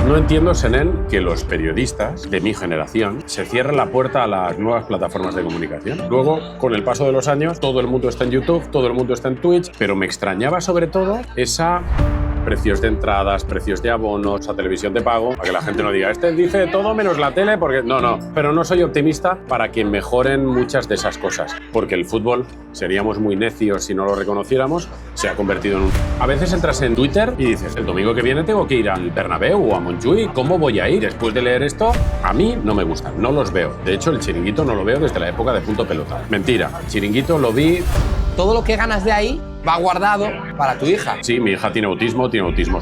No entiendo, Senén, que los periodistas de mi generación se cierren la puerta a las nuevas plataformas de comunicación. Luego, con el paso de los años, todo el mundo está en YouTube, todo el mundo está en Twitch, pero me extrañaba sobre todo esa precios de entradas, precios de abonos, a televisión de pago, para que la gente no diga, este dice todo menos la tele, porque no, pero no soy optimista para que mejoren muchas de esas cosas, porque el fútbol, seríamos muy necios si no lo reconociéramos, se ha convertido en un... A veces entras en Twitter y dices, el domingo que viene tengo que ir al Bernabéu o a Montjuïc, ¿cómo voy a ir? Después de leer esto, a mí no me gustan, no los veo. De hecho, el Chiringuito no lo veo desde la época de Punto Pelota. Mentira, el Chiringuito lo vi... Todo lo que ganas de ahí va guardado para tu hija. Sí, mi hija tiene autismo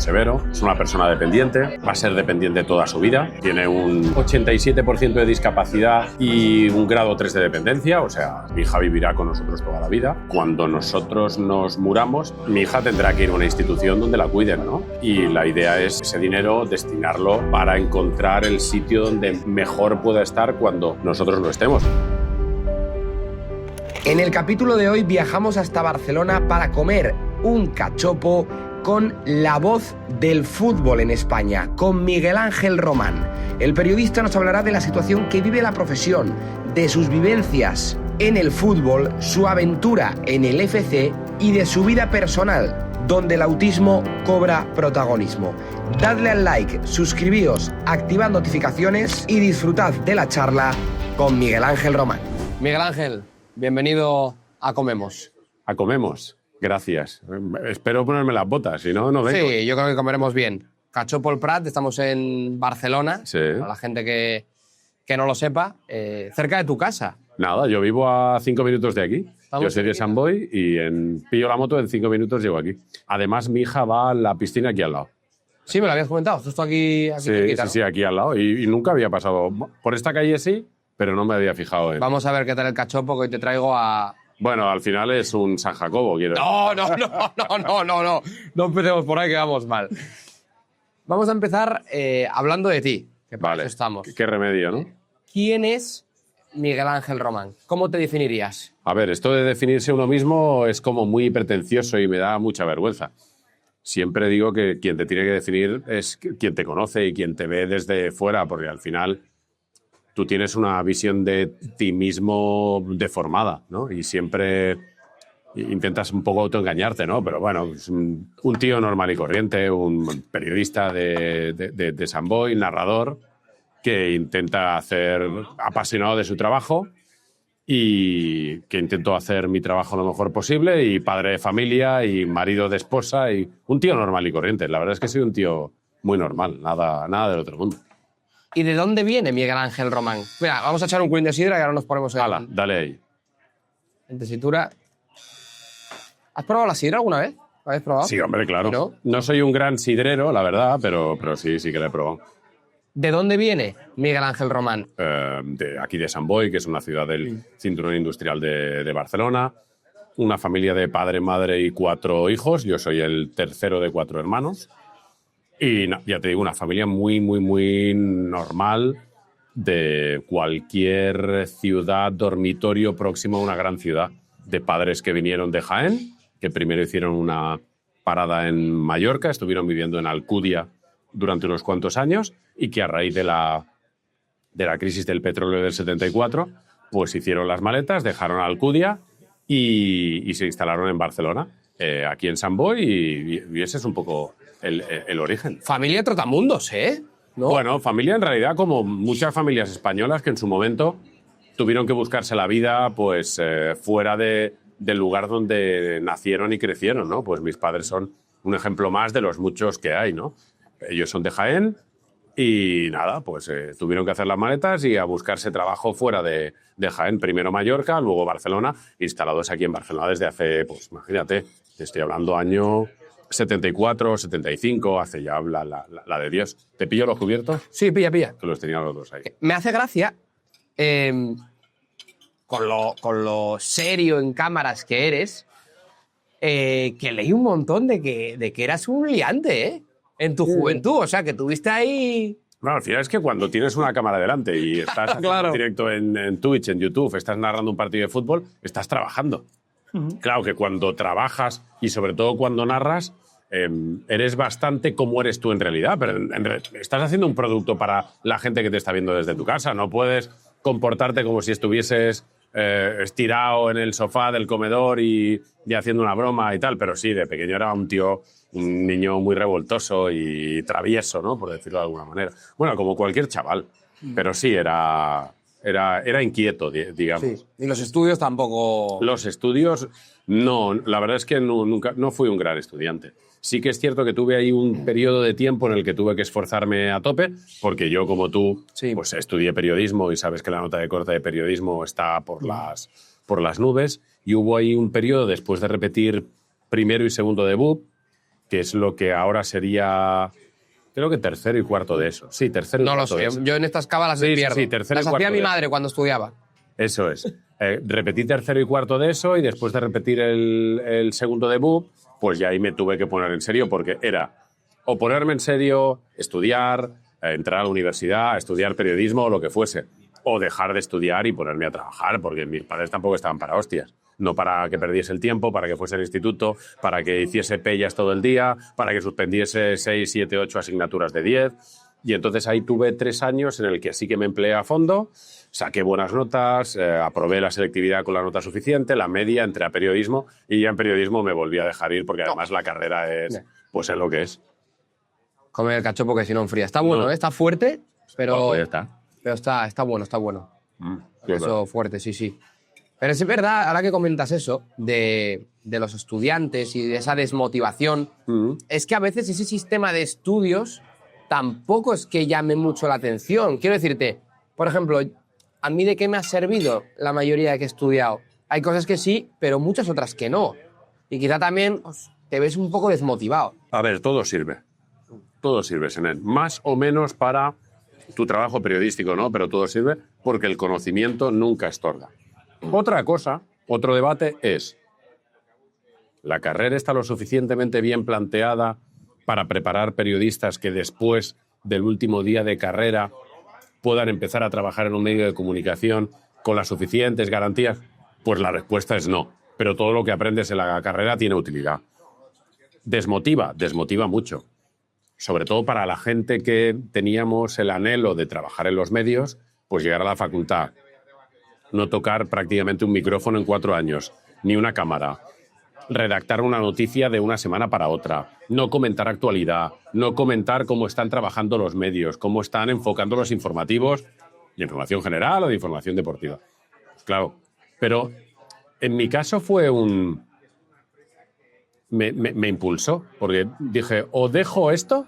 severo, es una persona dependiente, va a ser dependiente toda su vida, tiene un 87% de discapacidad y un grado 3 de dependencia, o sea, mi hija vivirá con nosotros toda la vida. Cuando nosotros nos muramos, mi hija tendrá que ir a una institución donde la cuiden, ¿no? Y la idea es ese dinero destinarlo para encontrar el sitio donde mejor pueda estar cuando nosotros no estemos. En el capítulo de hoy viajamos hasta Barcelona para comer un cachopo con la voz del fútbol en España, con Miguel Ángel Román. El periodista nos hablará de la situación que vive la profesión, de sus vivencias en el fútbol, su aventura en el FC y de su vida personal, donde el autismo cobra protagonismo. Dadle al like, suscribíos, activad notificaciones y disfrutad de la charla con Miguel Ángel Román. Miguel Ángel, bienvenido a Comemos. A Comemos, gracias. Espero ponerme las botas, si no, no vengo. Sí, yo creo que comeremos bien. Cachopo el Prat, estamos en Barcelona, sí. Para la gente que no lo sepa, cerca de tu casa. Nada, yo vivo a 5 minutos de aquí. Yo soy de Sant Boi y pillo la moto, en 5 minutos llego aquí. Además, mi hija va a la piscina aquí al lado. Sí, me lo habías comentado, justo aquí cerquita, ¿no? Sí, aquí al lado. Y nunca había pasado. Por esta calle sí, pero no me había fijado en... Vamos a ver qué tal el cachopo, que hoy te traigo a... Bueno, al final es un San Jacobo, quiero decir. No empecemos por ahí, que vamos mal. Vamos a empezar hablando de ti, que para eso estamos. Qué remedio, ¿no? ¿Quién es Miguel Ángel Román? ¿Cómo te definirías? A ver, esto de definirse uno mismo es como muy pretencioso y me da mucha vergüenza. Siempre digo que quien te tiene que definir es quien te conoce y quien te ve desde fuera, porque al final... tú tienes una visión de ti mismo deformada, ¿no? Y siempre intentas un poco autoengañarte, ¿no? Pero bueno, es un tío normal y corriente, un periodista de Sant Boi, narrador, que intenta hacer apasionado de su trabajo y que intento hacer mi trabajo lo mejor posible, y padre de familia y marido de esposa, y un tío normal y corriente. La verdad es que soy un tío muy normal, nada del otro mundo. ¿Y de dónde viene Miguel Ángel Román? Mira, vamos a echar un cuín de sidra y ahora nos ponemos Hala, dale ahí. En tesitura. ¿Has probado la sidra alguna vez? ¿La habéis probado? Sí, hombre, claro. No soy un gran sidrero, la verdad, pero sí que la he probado. ¿De dónde viene Miguel Ángel Román? De aquí de Sant Boi, que es una ciudad del cinturón industrial de Barcelona. Una familia de padre, madre y 4 hijos. Yo soy el tercero de 4 hermanos. Y ya te digo, una familia muy, muy, muy normal, de cualquier ciudad, dormitorio próximo a una gran ciudad. De padres que vinieron de Jaén, que primero hicieron una parada en Mallorca, estuvieron viviendo en Alcúdia durante unos cuantos años, y que a raíz de la crisis del petróleo del 74, pues hicieron las maletas, dejaron Alcúdia y se instalaron en Barcelona, aquí en Sant Boi, y ese es un poco... El origen. Familia trotamundos, ¿eh? ¿No? Bueno, familia en realidad como muchas familias españolas que en su momento tuvieron que buscarse la vida pues fuera del lugar donde nacieron y crecieron, ¿no? Pues mis padres son un ejemplo más de los muchos que hay, ¿no? Ellos son de Jaén y nada, pues tuvieron que hacer las maletas y a buscarse trabajo fuera de Jaén. Primero Mallorca, luego Barcelona, instalados aquí en Barcelona desde hace, pues imagínate, te estoy hablando año... 74, 75, hace ya la de Dios. ¿Te pillo los cubiertos? Sí, pilla. Que los tenía los dos ahí. Me hace gracia, con lo serio en cámaras que eres, que leí un montón de que eras un liante, ¿eh? En tu juventud, o sea, que tuviste ahí... Bueno, al final es que cuando tienes una cámara delante y estás claro. en directo en Twitch, en YouTube, estás narrando un partido de fútbol, estás trabajando. Claro que cuando trabajas y sobre todo cuando narras, eres bastante como eres tú en realidad, pero estás haciendo un producto para la gente que te está viendo desde tu casa. No puedes comportarte como si estuvieses estirado en el sofá del comedor y haciendo una broma y tal, pero sí, de pequeño era un niño muy revoltoso y travieso, ¿no? Por decirlo de alguna manera. Bueno, como cualquier chaval, pero sí, era inquieto, digamos. Sí. Y los estudios tampoco... Los estudios, no. La verdad es que nunca fui un gran estudiante. Sí que es cierto que tuve ahí un periodo de tiempo en el que tuve que esforzarme a tope, porque yo, como tú, pues estudié periodismo y sabes que la nota de corte de periodismo está por las nubes. Y hubo ahí un periodo después de repetir primero y segundo de BUP, que es lo que ahora sería... Creo que tercero y cuarto de eso. Sí, tercero y cuarto de eso. Yo en estas cábalas me pierdo. Sí, tercero y las cuarto hacía mi de madre cuando estudiaba. Eso es. Repetí tercero y cuarto de eso y después de repetir el segundo de BUP, pues ya ahí me tuve que poner en serio porque era o ponerme en serio, estudiar, entrar a la universidad, estudiar periodismo o lo que fuese, o dejar de estudiar y ponerme a trabajar porque mis padres tampoco estaban para hostias. No para que perdiese el tiempo, para que fuese al instituto, para que hiciese pellas todo el día, para que suspendiese 6, 7, 8 asignaturas de 10. Y entonces ahí tuve 3 años en el que sí que me empleé a fondo, saqué buenas notas, aprobé la selectividad con la nota suficiente, la media, entré a periodismo y ya en periodismo me volví a dejar ir porque además la carrera es lo que es. Comer el cachopo que si no enfría. Está bueno, está fuerte, pero... Pues ya está. Pero está bueno, está bueno. Sí, Eso claro. fuerte, sí. Pero es verdad, ahora que comentas eso, de los estudiantes y de esa desmotivación, es que a veces ese sistema de estudios tampoco es que llame mucho la atención. Quiero decirte, por ejemplo, ¿a mí de qué me ha servido la mayoría de que he estudiado? Hay cosas que sí, pero muchas otras que no. Y quizá también pues, te ves un poco desmotivado. A ver, todo sirve. Todo sirve, Senén. Más o menos para tu trabajo periodístico, ¿no? Pero todo sirve porque el conocimiento nunca estorba. Otra cosa, otro debate es, ¿la carrera está lo suficientemente bien planteada para preparar periodistas que después del último día de carrera puedan empezar a trabajar en un medio de comunicación con las suficientes garantías? Pues la respuesta es no. Pero todo lo que aprendes en la carrera tiene utilidad. Desmotiva mucho. Sobre todo para la gente que teníamos el anhelo de trabajar en los medios, pues llegar a la facultad, no tocar prácticamente un micrófono en 4 años, ni una cámara, redactar una noticia de una semana para otra, no comentar actualidad, no comentar cómo están trabajando los medios, cómo están enfocando los informativos, de información general o de información deportiva. Pues claro, pero en mi caso fue me impulsó, porque dije, o dejo esto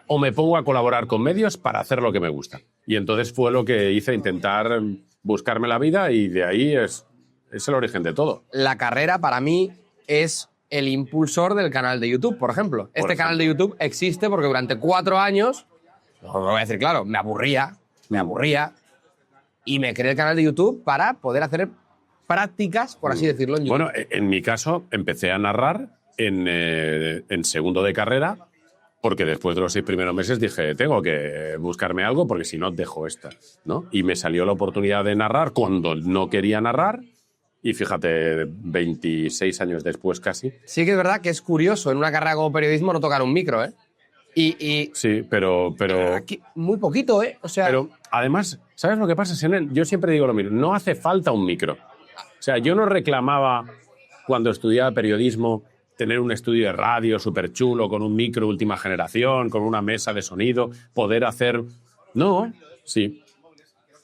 o me pongo a colaborar con medios para hacer lo que me gusta. Y entonces fue lo que hice, intentar buscarme la vida, y de ahí es el origen de todo. La carrera para mí es el impulsor del canal de YouTube, por ejemplo. Este canal de YouTube existe porque durante 4 años, no lo voy a decir claro, me aburría, y me creé el canal de YouTube para poder hacer prácticas, por así decirlo, en YouTube. Bueno, en mi caso empecé a narrar en segundo de carrera, porque después de los 6 primeros meses dije, tengo que buscarme algo porque si no dejo esta, ¿no? Y me salió la oportunidad de narrar cuando no quería narrar, y fíjate, 26 años después casi. Sí que es verdad que es curioso en una carrera como periodismo no tocar un micro, ¿eh? Sí, pero aquí, muy poquito, ¿eh? O sea, pero además, ¿sabes lo que pasa, Senén? Yo siempre digo lo mismo, no hace falta un micro. O sea, yo no reclamaba cuando estudiaba periodismo tener un estudio de radio súper chulo, con un micro última generación, con una mesa de sonido, poder hacer... No, sí.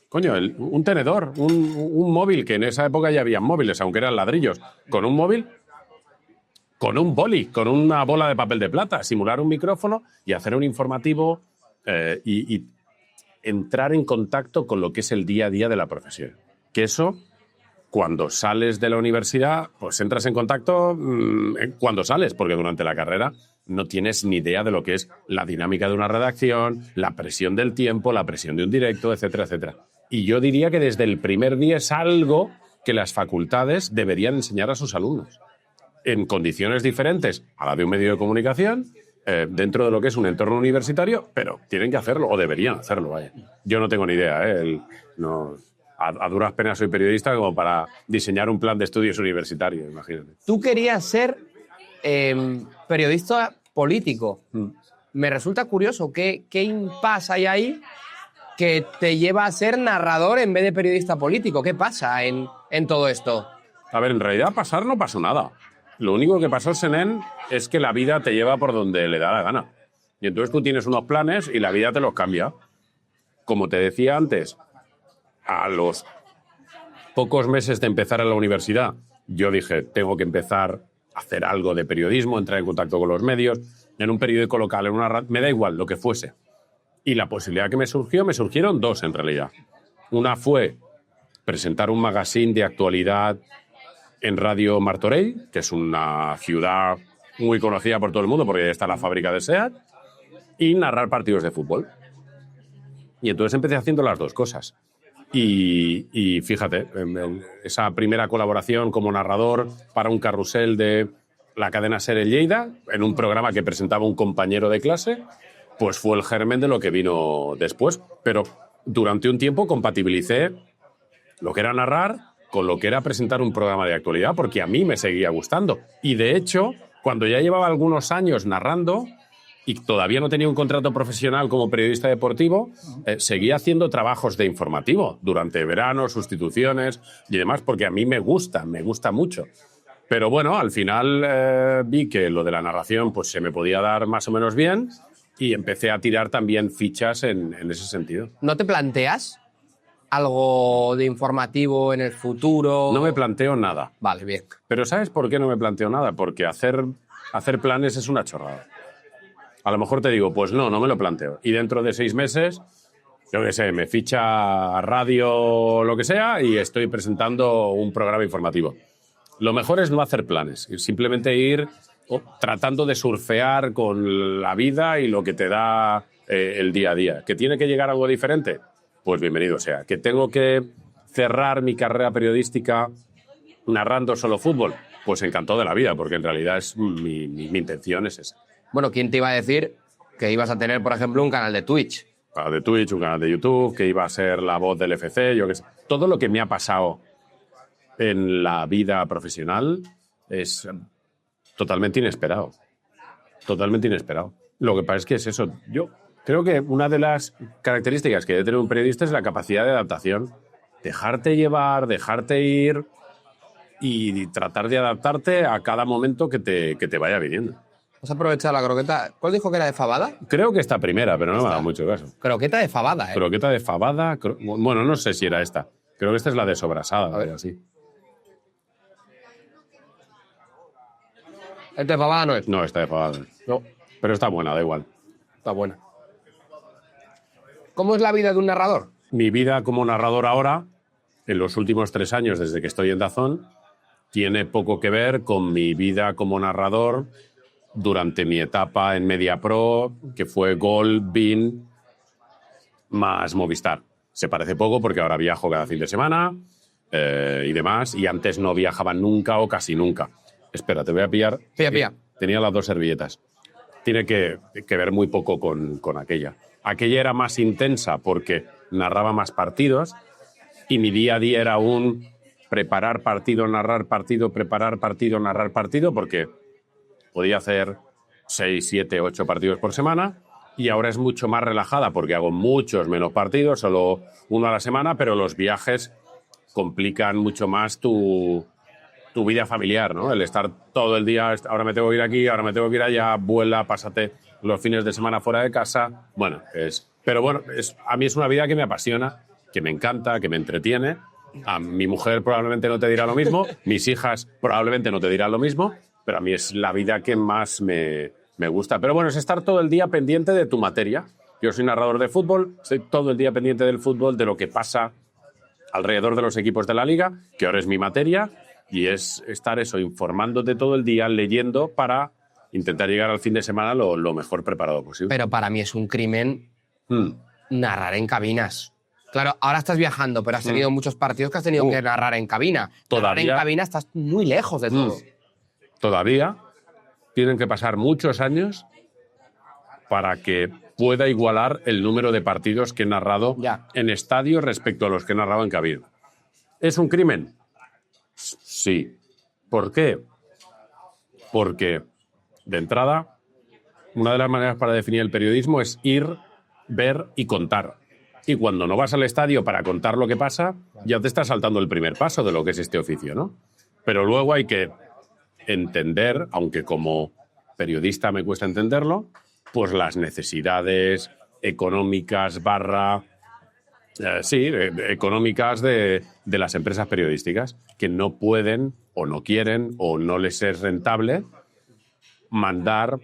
Coño, un tenedor, un móvil, que en esa época ya había móviles, aunque eran ladrillos. Con un móvil, con un boli, con una bola de papel de plata, simular un micrófono y hacer un informativo y entrar en contacto con lo que es el día a día de la profesión. Que eso... Cuando sales de la universidad, pues entras en contacto cuando sales, porque durante la carrera no tienes ni idea de lo que es la dinámica de una redacción, la presión del tiempo, la presión de un directo, etcétera, etcétera. Y yo diría que desde el primer día es algo que las facultades deberían enseñar a sus alumnos, en condiciones diferentes a la de un medio de comunicación, dentro de lo que es un entorno universitario, pero tienen que hacerlo, o deberían hacerlo, vaya. Yo no tengo ni idea, A duras penas soy periodista como para diseñar un plan de estudios universitarios, imagínate. tú querías ser periodista político. Me resulta curioso qué impasse hay ahí que te lleva a ser narrador en vez de periodista político. ¿Qué pasa en todo esto? A ver, en realidad pasar no pasó nada. Lo único que pasó, Senén, es que la vida te lleva por donde le da la gana. Y entonces tú tienes unos planes y la vida te los cambia. Como te decía antes, a los pocos meses de empezar en la universidad, yo dije, tengo que empezar a hacer algo de periodismo, entrar en contacto con los medios, en un periódico local, en una radio, me da igual, lo que fuese. Y la posibilidad que me surgieron dos en realidad. Una fue presentar un magazine de actualidad en Radio Martorell, que es una ciudad muy conocida por todo el mundo porque ahí está la fábrica de SEAT, y narrar partidos de fútbol. Y entonces empecé haciendo las dos cosas. Y fíjate, esa primera colaboración como narrador para un carrusel de la cadena SER en Lleida, en un programa que presentaba un compañero de clase, pues fue el germen de lo que vino después. Pero durante un tiempo compatibilicé lo que era narrar con lo que era presentar un programa de actualidad, porque a mí me seguía gustando. Y de hecho, cuando ya llevaba algunos años narrando y todavía no tenía un contrato profesional como periodista deportivo, seguía haciendo trabajos de informativo durante verano, sustituciones y demás, porque a mí me gusta mucho. Pero bueno, al final vi que lo de la narración pues se me podía dar más o menos bien y empecé a tirar también fichas en ese sentido. ¿No te planteas algo de informativo en el futuro? No me planteo nada. Vale, bien. Pero ¿sabes por qué no me planteo nada? Porque hacer planes es una chorrada. A lo mejor te digo, pues no me lo planteo. Y dentro de 6 meses, yo qué sé, me ficha radio o lo que sea y estoy presentando un programa informativo. Lo mejor es no hacer planes, simplemente ir tratando de surfear con la vida y lo que te da el día a día. ¿Que tiene que llegar algo diferente? Pues bienvenido sea. ¿Que tengo que cerrar mi carrera periodística narrando solo fútbol? Pues encantado de la vida, porque en realidad es mi intención es esa. Bueno, ¿quién te iba a decir que ibas a tener, por ejemplo, un canal de Twitch? Un canal de Twitch, un canal de YouTube, que iba a ser la voz del FC, yo qué sé. Todo lo que me ha pasado en la vida profesional es totalmente inesperado. Totalmente inesperado. Lo que pasa es que es eso. Yo creo que una de las características que debe tener un periodista es la capacidad de adaptación. Dejarte llevar, dejarte ir y tratar de adaptarte a cada momento que te vaya viniendo. ¿Has aprovechado la croqueta? ¿Cuál dijo que era de fabada? Creo que esta primera, pero no me ha dado mucho caso. Croqueta de fabada, ¿eh? Croqueta de fabada. Bueno, no sé si era esta. Creo que esta es la de sobrasada. A ver. Así. ¿Esta de fabada no es? No, esta de fabada. No. Pero está buena, da igual. Está buena. ¿Cómo es la vida de un narrador? Mi vida como narrador ahora, en los últimos 3 años desde que estoy en DAZN, tiene poco que ver con mi vida como narrador durante mi etapa en MediaPro, que fue Gol, BIN, más Movistar. Se parece poco porque ahora viajo cada fin de semana y demás, y antes no viajaba nunca o casi nunca. Espera, te voy a pillar. Pilla. Tenía las 2 servilletas. Tiene que ver muy poco con aquella. Aquella era más intensa porque narraba más partidos y mi día a día era un preparar partido, narrar partido, preparar partido, narrar partido, porque podía hacer 6, 7, 8 partidos por semana y ahora es mucho más relajada porque hago muchos menos partidos, solo uno a la semana, pero los viajes complican mucho más tu vida familiar, ¿no? El estar todo el día, ahora me tengo que ir aquí, ahora me tengo que ir allá, vuela, pásate los fines de semana fuera de casa. Bueno, a mí es una vida que me apasiona, que me encanta, que me entretiene. A mi mujer probablemente no te dirá lo mismo, mis hijas probablemente no te dirán lo mismo, pero a mí es la vida que más me gusta. Pero bueno, es estar todo el día pendiente de tu materia. Yo soy narrador de fútbol, estoy todo el día pendiente del fútbol, de lo que pasa alrededor de los equipos de la liga, que ahora es mi materia, y es estar informándote todo el día, leyendo para intentar llegar al fin de semana lo mejor preparado posible. Pero para mí es un crimen narrar en cabinas. Claro, ahora estás viajando, pero has tenido muchos partidos que has tenido que narrar en cabina. Todavía, narrar en cabina estás muy lejos de todo. Todavía tienen que pasar muchos años para que pueda igualar el número de partidos que he narrado en estadio respecto a los que he narrado en cabina. ¿Es un crimen? Sí. ¿Por qué? Porque de entrada, una de las maneras para definir el periodismo es ir, ver y contar. Y cuando no vas al estadio para contar lo que pasa, ya te estás saltando el primer paso de lo que es este oficio, ¿no? Pero luego hay que entender, aunque como periodista me cuesta entenderlo, pues las necesidades económicas económicas de las empresas periodísticas, que no pueden o no quieren o no les es rentable mandar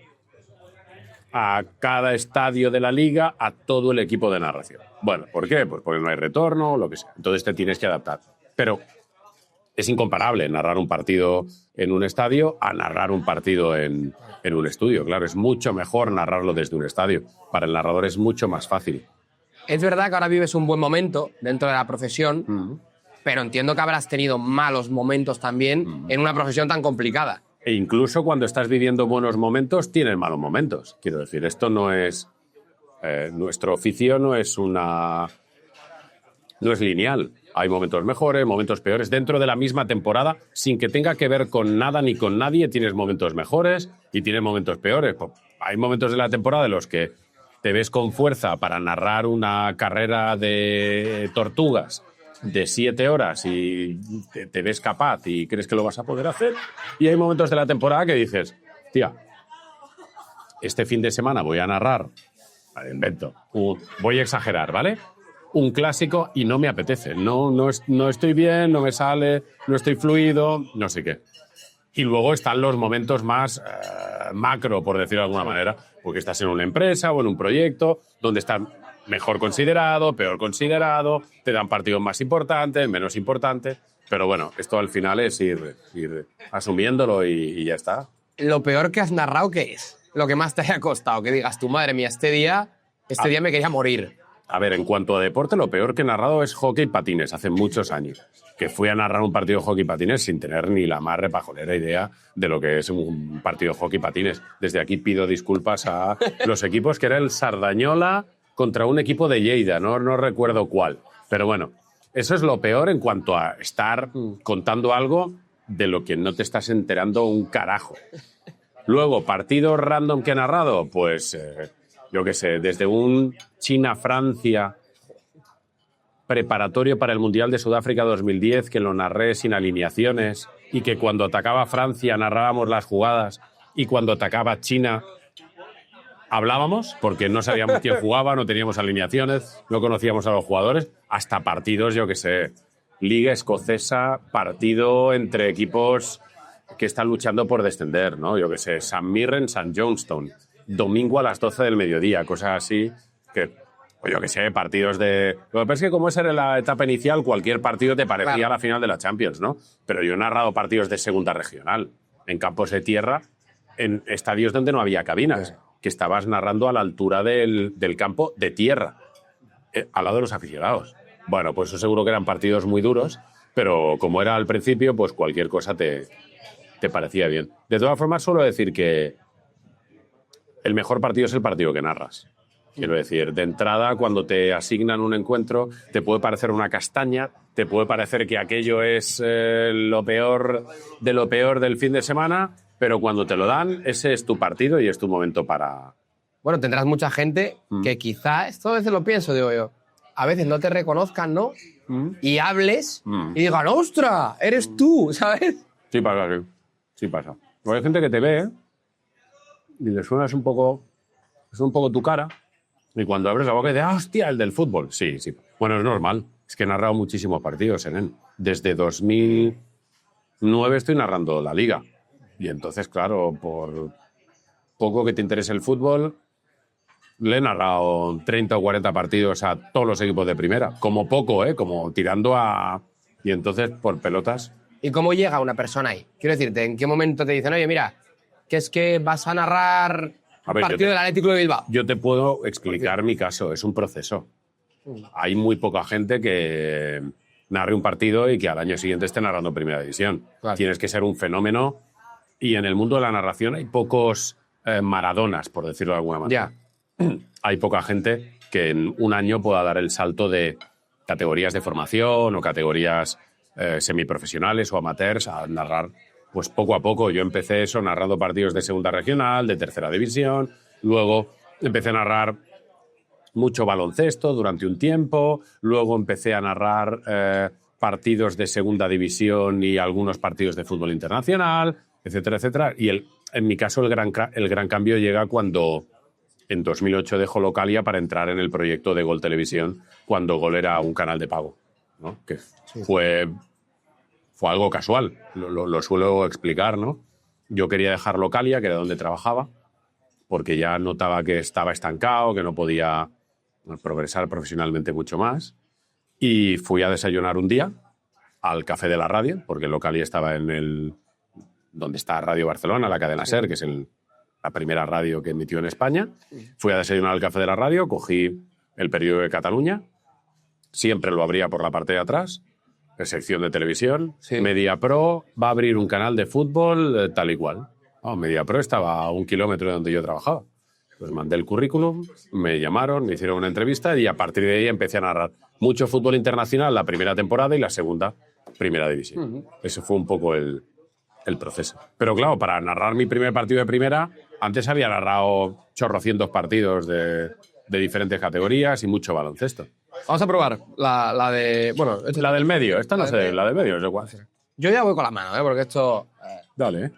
a cada estadio de la liga a todo el equipo de narración. Bueno, ¿por qué? Pues porque no hay retorno, lo que sea. Entonces te tienes que adaptar. Pero es incomparable narrar un partido en un estadio a narrar un partido en un estudio. Claro, es mucho mejor narrarlo desde un estadio. Para el narrador es mucho más fácil. Es verdad que ahora vives un buen momento dentro de la profesión, pero entiendo que habrás tenido malos momentos también en una profesión tan complicada. E incluso cuando estás viviendo buenos momentos, tienes malos momentos. Quiero decir, esto no es... nuestro oficio no es lineal. Hay momentos mejores, momentos peores. Dentro de la misma temporada, sin que tenga que ver con nada ni con nadie, tienes momentos mejores y tienes momentos peores. Hay momentos de la temporada en los que te ves con fuerza para narrar una carrera de tortugas de 7 horas y te ves capaz y crees que lo vas a poder hacer. Y hay momentos de la temporada que dices, tía, este fin de semana voy a narrar, voy a exagerar, ¿vale? Un clásico y no me apetece. No estoy bien, no me sale, no estoy fluido, no sé qué. Y luego están los momentos más macro, por decirlo de alguna manera, porque estás en una empresa o en un proyecto donde estás mejor considerado, peor considerado, te dan partidos más importantes, menos importantes, pero bueno, esto al final es ir asumiéndolo y ya está. ¿Lo peor que has narrado qué es? Lo que más te haya costado, que digas, tu madre mía, este día me quería morir. A ver, en cuanto a deporte, lo peor que he narrado es hockey patines, hace muchos años, que fui a narrar un partido de hockey patines sin tener ni la más repajolera idea de lo que es un partido de hockey patines. Desde aquí pido disculpas a los equipos, que era el Sardañola contra un equipo de Lleida, no recuerdo cuál. Pero bueno, eso es lo peor en cuanto a estar contando algo de lo que no te estás enterando un carajo. Luego, partidos random que he narrado, pues yo qué sé, desde un China-Francia preparatorio para el Mundial de Sudáfrica 2010, que lo narré sin alineaciones y que cuando atacaba Francia narrábamos las jugadas y cuando atacaba China hablábamos porque no sabíamos quién jugaba, no teníamos alineaciones, no conocíamos a los jugadores, hasta partidos, yo qué sé, Liga Escocesa, partido entre equipos que están luchando por descender, ¿no? Yo qué sé, St. Mirren, St. Johnstone, domingo a las 12 del mediodía, cosas así que, pues yo qué sé, partidos de... Lo que pasa es que como esa era la etapa inicial, cualquier partido te parecía claro, la final de la Champions, ¿no? Pero yo he narrado partidos de segunda regional, en campos de tierra, en estadios donde no había cabinas, que estabas narrando a la altura del campo de tierra, al lado de los aficionados. Bueno, pues eso seguro que eran partidos muy duros, pero como era al principio, pues cualquier cosa te parecía bien. De todas formas, suelo decir que el mejor partido es el partido que narras. Quiero decir, de entrada, cuando te asignan un encuentro, te puede parecer una castaña, te puede parecer que aquello es lo peor del fin de semana, pero cuando te lo dan, ese es tu partido y es tu momento para... Bueno, tendrás mucha gente que quizá, esto a veces lo pienso, digo yo, a veces no te reconozcan, ¿no? Y hables y digan, ¡ostras! ¡Eres tú! ¿Sabes? Sí pasa, sí. Sí pasa. Porque hay gente que te ve y le suena es un poco tu cara y cuando abres la boca dices, ¡ah, hostia, el del fútbol! Sí, sí. Bueno, es normal. Es que he narrado muchísimos partidos en él. Desde 2009 estoy narrando la Liga. Y entonces, claro, por poco que te interese el fútbol, le he narrado 30 o 40 partidos a todos los equipos de primera. Como poco, como tirando a... Y entonces, por pelotas... ¿Y cómo llega una persona ahí? Quiero decirte, ¿en qué momento te dicen, oye, mira, que es que vas a narrar un partido del Atlético de Bilbao? Yo te puedo explicar mi caso, es un proceso. Hay muy poca gente que narre un partido y que al año siguiente esté narrando Primera División. Claro. Tienes que ser un fenómeno y en el mundo de la narración hay pocos Maradonas, por decirlo de alguna manera. Ya. Hay poca gente que en un año pueda dar el salto de categorías de formación o categorías semiprofesionales o amateurs a narrar pues poco a poco yo empecé eso narrando partidos de segunda regional, de tercera división, luego empecé a narrar mucho baloncesto durante un tiempo, luego empecé a narrar partidos de segunda división y algunos partidos de fútbol internacional, etcétera, etcétera. Y en mi caso el gran cambio llega cuando en 2008 dejo Localia para entrar en el proyecto de Gol Televisión, cuando Gol era un canal de pago, ¿no? Que fue algo casual, lo suelo explicar, ¿no? Yo quería dejar Localia, que era donde trabajaba, porque ya notaba que estaba estancado, que no podía progresar profesionalmente mucho más. Y fui a desayunar un día al Café de la Radio, porque Localia estaba donde está Radio Barcelona, la cadena SER, que es la primera radio que emitió en España. Fui a desayunar al Café de la Radio, cogí el periódico de Cataluña, siempre lo abría por la parte de atrás, sección de televisión, Mediapro va a abrir un canal de fútbol tal y cual. Mediapro estaba a 1 kilómetro de donde yo trabajaba. Pues mandé el currículum, me llamaron, me hicieron una entrevista y a partir de ahí empecé a narrar mucho fútbol internacional la primera temporada y la segunda, primera división. Ese fue un poco el proceso. Pero claro, para narrar mi primer partido de primera, antes había narrado chorrocientos partidos de diferentes categorías y mucho baloncesto. Vamos a probar la de... Bueno, la del medio. Esta no sé, la del medio, no sé cuál. Yo ya voy con la mano, porque esto... Dale,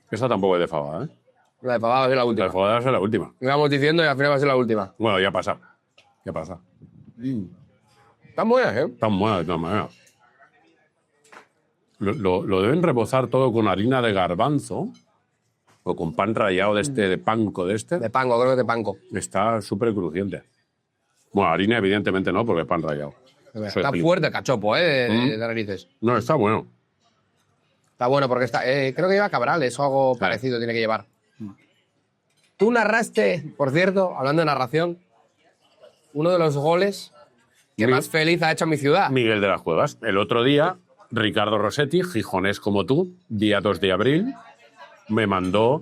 Esta tampoco es de fava, ¿eh? La de fava va a ser la última. La de fava va a ser la última. Íbamos diciendo y al final va a ser la última. Bueno, ya pasa. Están buenas, ¿eh? Están buenas de todas maneras. Lo deben rebozar todo con harina de garbanzo o con pan rallado de panko de este. De panko, creo que de panko. Está súper crujiente. Bueno, harina evidentemente no, porque es pan rallado. Está fuerte el cachopo, de narices. No, está bueno. Está bueno porque creo que lleva cabrales o algo parecido tiene que llevar. Tú narraste, por cierto, hablando de narración, uno de los goles que más feliz ha hecho mi ciudad. Miguel de las Cuevas. El otro día, Ricardo Rossetti, gijonés como tú, día 2 de abril, me mandó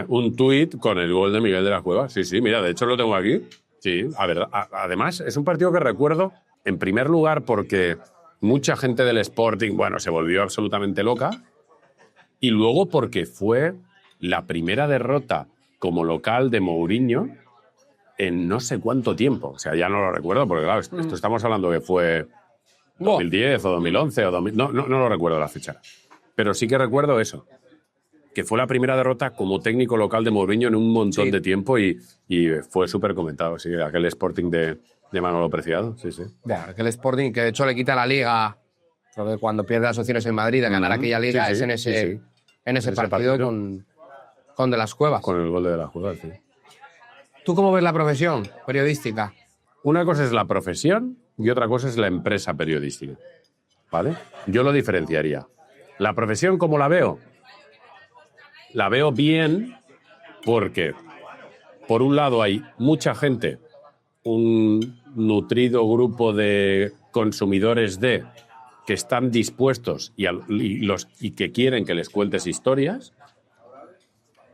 un tuit con el gol de Miguel de las Cuevas. Sí, mira, de hecho lo tengo aquí. Sí, a ver, además es un partido que recuerdo, en primer lugar, porque mucha gente del Sporting, se volvió absolutamente loca, y luego porque fue la primera derrota como local de Mourinho en no sé cuánto tiempo. O sea, ya no lo recuerdo, porque claro, esto estamos hablando que fue 2010 o 2011 o 2000, no lo recuerdo la fecha. Pero sí que recuerdo eso, que fue la primera derrota como técnico local de Mourinho en un montón de tiempo y fue súper comentado, sí, aquel Sporting de Manolo Preciado, sí. Aquel Sporting que de hecho le quita la Liga, creo que cuando pierde las opciones en Madrid de ganar aquella Liga es en ese partido con De las Cuevas. Con el gol de las Cuevas, sí. ¿Tú cómo ves la profesión periodística? Una cosa es la profesión y otra cosa es la empresa periodística, ¿vale? Yo lo diferenciaría. La profesión, ¿cómo la veo? La veo bien porque, por un lado, hay mucha gente, un nutrido grupo de consumidores que están dispuestos y que quieren que les cuentes historias.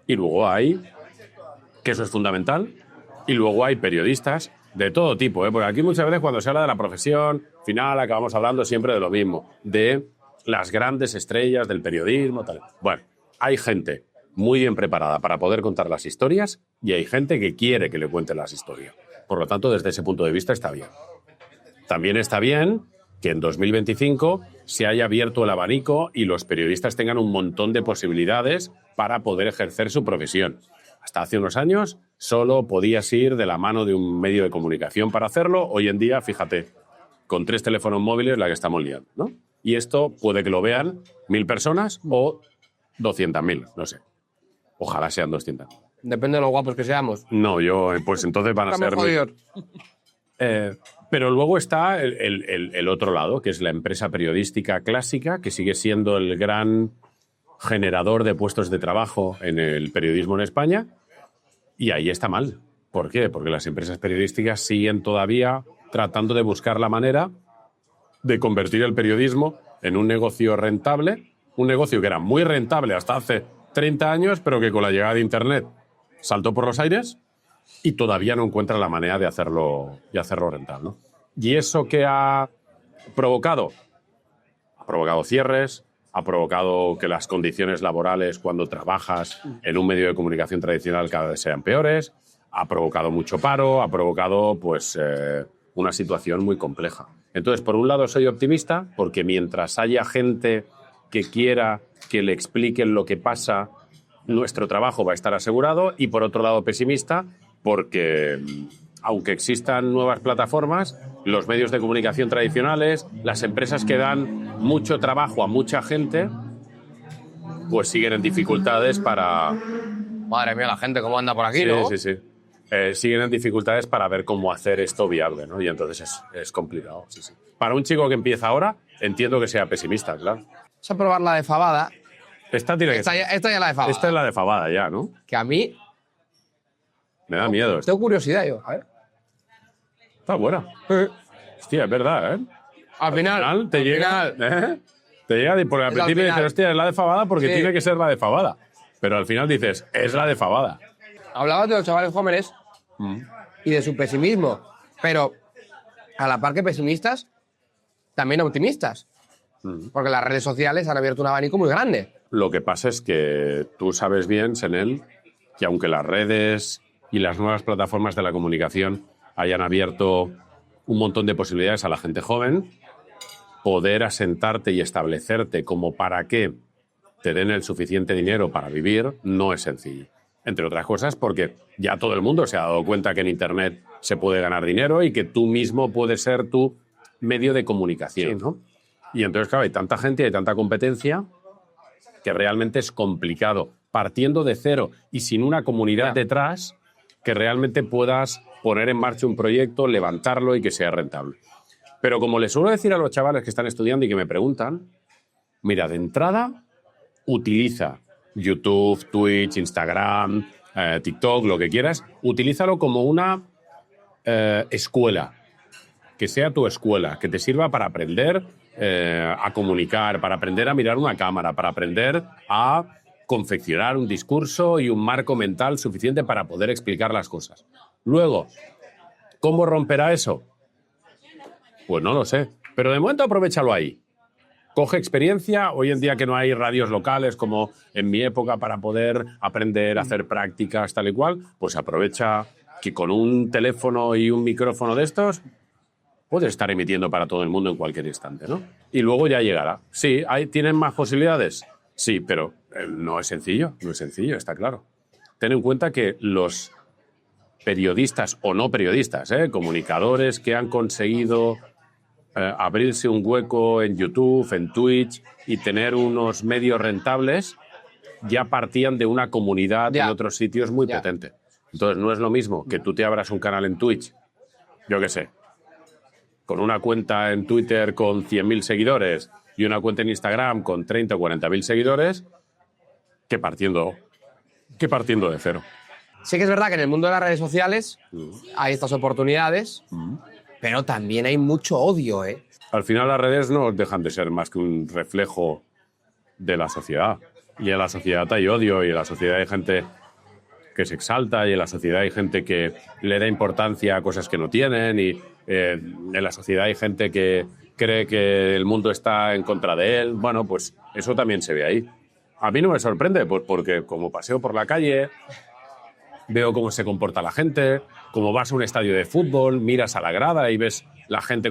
Y luego hay, que eso es fundamental, y luego hay periodistas de todo tipo, porque aquí muchas veces cuando se habla de la profesión, al final acabamos hablando siempre de lo mismo, de las grandes estrellas del periodismo, tal. Bueno, hay gente muy bien preparada para poder contar las historias y hay gente que quiere que le cuenten las historias. Por lo tanto, desde ese punto de vista está bien. También está bien que en 2025 se haya abierto el abanico y los periodistas tengan un montón de posibilidades para poder ejercer su profesión. Hasta hace unos años solo podías ir de la mano de un medio de comunicación para hacerlo. Hoy en día, fíjate, con 3 teléfonos móviles la que estamos liando, ¿no? Y esto puede que lo vean 1.000 personas o 200.000, no sé. Ojalá sean 200. Depende de lo guapos que seamos. No, pues entonces van a ser... Pero luego está el otro lado, que es la empresa periodística clásica, que sigue siendo el gran generador de puestos de trabajo en el periodismo en España, y ahí está mal. ¿Por qué? Porque las empresas periodísticas siguen todavía tratando de buscar la manera de convertir el periodismo en un negocio rentable, un negocio que era muy rentable hasta hace 30 años, pero que con la llegada de Internet saltó por los aires y todavía no encuentra la manera de hacerlo rentable, ¿no? Y eso que ha provocado cierres, ha provocado que las condiciones laborales cuando trabajas en un medio de comunicación tradicional cada vez sean peores, ha provocado mucho paro, ha provocado pues una situación muy compleja. Entonces, por un lado soy optimista porque mientras haya gente que quiera que le expliquen lo que pasa, nuestro trabajo va a estar asegurado, y por otro lado pesimista porque aunque existan nuevas plataformas, los medios de comunicación tradicionales, las empresas que dan mucho trabajo a mucha gente, pues siguen en dificultades para... Madre mía, la gente cómo anda por aquí, Sí, ¿no? sí. Siguen en dificultades para ver cómo hacer esto viable, ¿no? Y entonces es complicado, sí. Para un chico que empieza ahora, entiendo que sea pesimista, claro. Vamos a probar la de fabada. Esta tiene que ser. Esta ya es la de fabada. Esta es la de fabada ya, ¿no? Que a mí Me da miedo esto. tengo curiosidad yo. A ver. Está buena. Hostia, es verdad, ¿eh? Al final te llega... ¿eh? Te llega porque al Es al principio final. dices, hostia, es la de fabada porque Sí. tiene que ser la de fabada. Pero al final dices, es la de fabada. Hablabas de los chavales jóvenes y de su pesimismo, pero a la par que pesimistas, también optimistas. Porque las redes sociales han abierto un abanico muy grande. Lo que pasa es que tú sabes bien, Senel, que aunque las redes y las nuevas plataformas de la comunicación hayan abierto un montón de posibilidades a la gente joven, poder asentarte y establecerte como para que te den el suficiente dinero para vivir no es sencillo. Entre otras cosas porque ya todo el mundo se ha dado cuenta que en Internet se puede ganar dinero y que tú mismo puedes ser tu medio de comunicación, ¿no? Y entonces, claro, hay tanta gente y hay tanta competencia que realmente es complicado, partiendo de cero y sin una comunidad detrás, que realmente puedas poner en marcha un proyecto, levantarlo y que sea rentable. Pero como les suelo decir a los chavales que están estudiando y que me preguntan, mira, de entrada, utiliza YouTube, Twitch, Instagram, TikTok, lo que quieras, utilízalo como una escuela, que sea tu escuela, que te sirva para aprender a comunicar, para aprender a mirar una cámara, para aprender a confeccionar un discurso y un marco mental suficiente para poder explicar las cosas. Luego, ¿cómo romperá eso? Pues no lo sé, pero de momento aprovéchalo ahí. Coge experiencia, hoy en día que no hay radios locales como en mi época para poder aprender a hacer prácticas tal y cual, pues aprovecha que con un teléfono y un micrófono de estos puedes estar emitiendo para todo el mundo en cualquier instante, ¿no? Y luego ya llegará. Sí, ¿tienen más posibilidades? Sí, pero no es sencillo, está claro. Ten en cuenta que los periodistas o no periodistas, comunicadores que han conseguido abrirse un hueco en YouTube, en Twitch y tener unos medios rentables, ya partían de una comunidad en otros sitios muy potente. Entonces no es lo mismo que tú te abras un canal en Twitch, yo qué sé, con una cuenta en Twitter con 100.000 seguidores y una cuenta en Instagram con 30 o 40.000 seguidores, que partiendo de cero. Sí que es verdad que en el mundo de las redes sociales hay estas oportunidades, pero también hay mucho odio, ¿eh? Al final las redes no dejan de ser más que un reflejo de la sociedad. Y en la sociedad hay odio, y en la sociedad hay gente que se exalta, y en la sociedad hay gente que le da importancia a cosas que no tienen, y en la sociedad hay gente que cree que el mundo está en contra de él. Bueno, pues eso también se ve ahí. A mí no me sorprende, pues porque como paseo por la calle, veo cómo se comporta la gente, como vas a un estadio de fútbol, miras a la grada y ves la gente,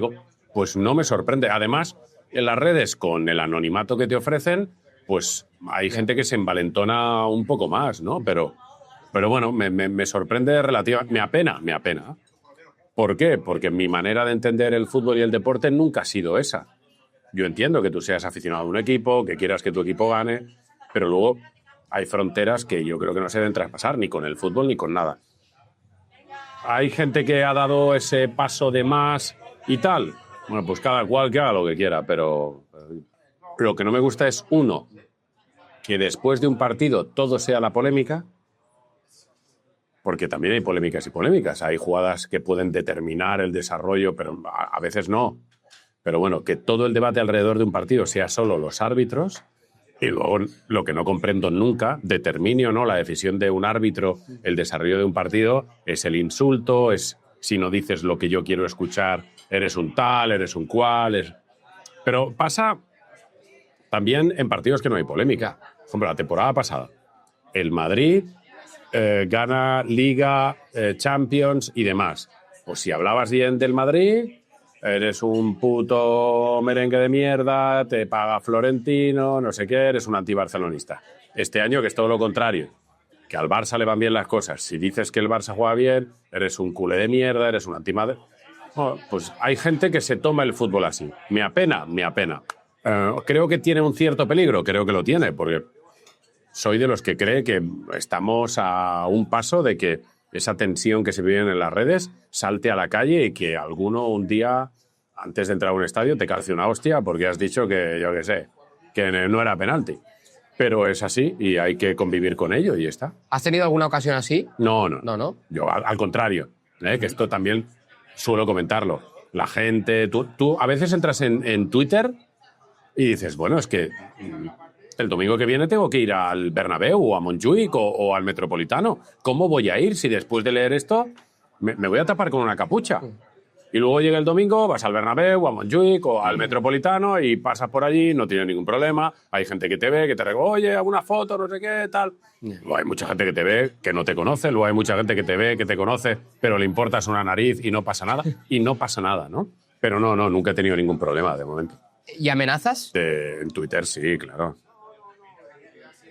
pues no me sorprende. Además, en las redes, con el anonimato que te ofrecen, pues hay gente que se envalentona un poco más, ¿no? Pero bueno, me sorprende relativamente, me apena. ¿Por qué? Porque mi manera de entender el fútbol y el deporte nunca ha sido esa. Yo entiendo que tú seas aficionado a un equipo, que quieras que tu equipo gane, pero luego hay fronteras que yo creo que no se deben traspasar, ni con el fútbol ni con nada. Hay gente que ha dado ese paso de más y tal. Bueno, pues cada cual que haga lo que quiera, pero lo que no me gusta es, uno, que después de un partido todo sea la polémica, porque también hay polémicas y polémicas. Hay jugadas que pueden determinar el desarrollo, pero a veces no. Pero bueno, que todo el debate alrededor de un partido sea solo los árbitros, y luego lo que no comprendo nunca, determine o no la decisión de un árbitro, el desarrollo de un partido, es el insulto, es si no dices lo que yo quiero escuchar, eres un tal, eres un cual. Pero pasa también en partidos que no hay polémica. Por ejemplo, la temporada pasada, el Madrid gana Liga, Champions y demás. Pues si hablabas bien del Madrid, eres un puto merengue de mierda, te paga Florentino, no sé qué, eres un antibarcelonista. Este año, que es todo lo contrario, que al Barça le van bien las cosas. Si dices que el Barça juega bien, eres un culé de mierda, eres un antimadre. Bueno, pues hay gente que se toma el fútbol así. Me apena, me apena. Creo que tiene un cierto peligro, creo que lo tiene, porque soy de los que cree que estamos a un paso de que esa tensión que se vive en las redes salte a la calle y que alguno un día, antes de entrar a un estadio, te calce una hostia porque has dicho que, yo qué sé, que no era penalti. Pero es así y hay que convivir con ello y ya está. ¿Has tenido alguna ocasión así? No. No. Yo, al contrario, que esto también suelo comentarlo. La gente... Tú a veces entras en Twitter y dices, bueno, es que el domingo que viene tengo que ir al Bernabéu o a Montjuic o al Metropolitano. ¿Cómo voy a ir si después de leer esto me voy a tapar con una capucha? Y luego llega el domingo, vas al Bernabéu, a Montjuic o al Metropolitano y pasas por allí, no tienes ningún problema. Hay gente que te ve, que te recoge, oye, hago una foto, no sé qué, tal. Luego hay mucha gente que te ve, que no te conoce. Luego hay mucha gente que te ve, que te conoce, pero le importas una nariz y no pasa nada. Y no pasa nada, ¿no? Pero no, nunca he tenido ningún problema de momento. ¿Y amenazas? En Twitter sí, claro.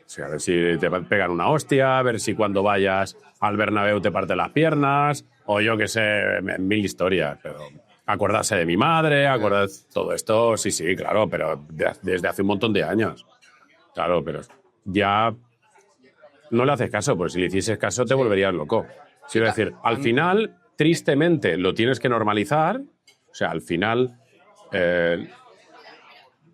O sea, a ver si te pegan una hostia, a ver si cuando vayas al Bernabéu te parten las piernas, o yo qué sé, mil historias. Pero acordarse de mi madre, acordarse todo esto, sí, claro, pero desde hace un montón de años. Claro, pero ya no le haces caso, porque si le hicieses caso te volverías loco. Quiero decir, al final, tristemente, lo tienes que normalizar. O sea, al final...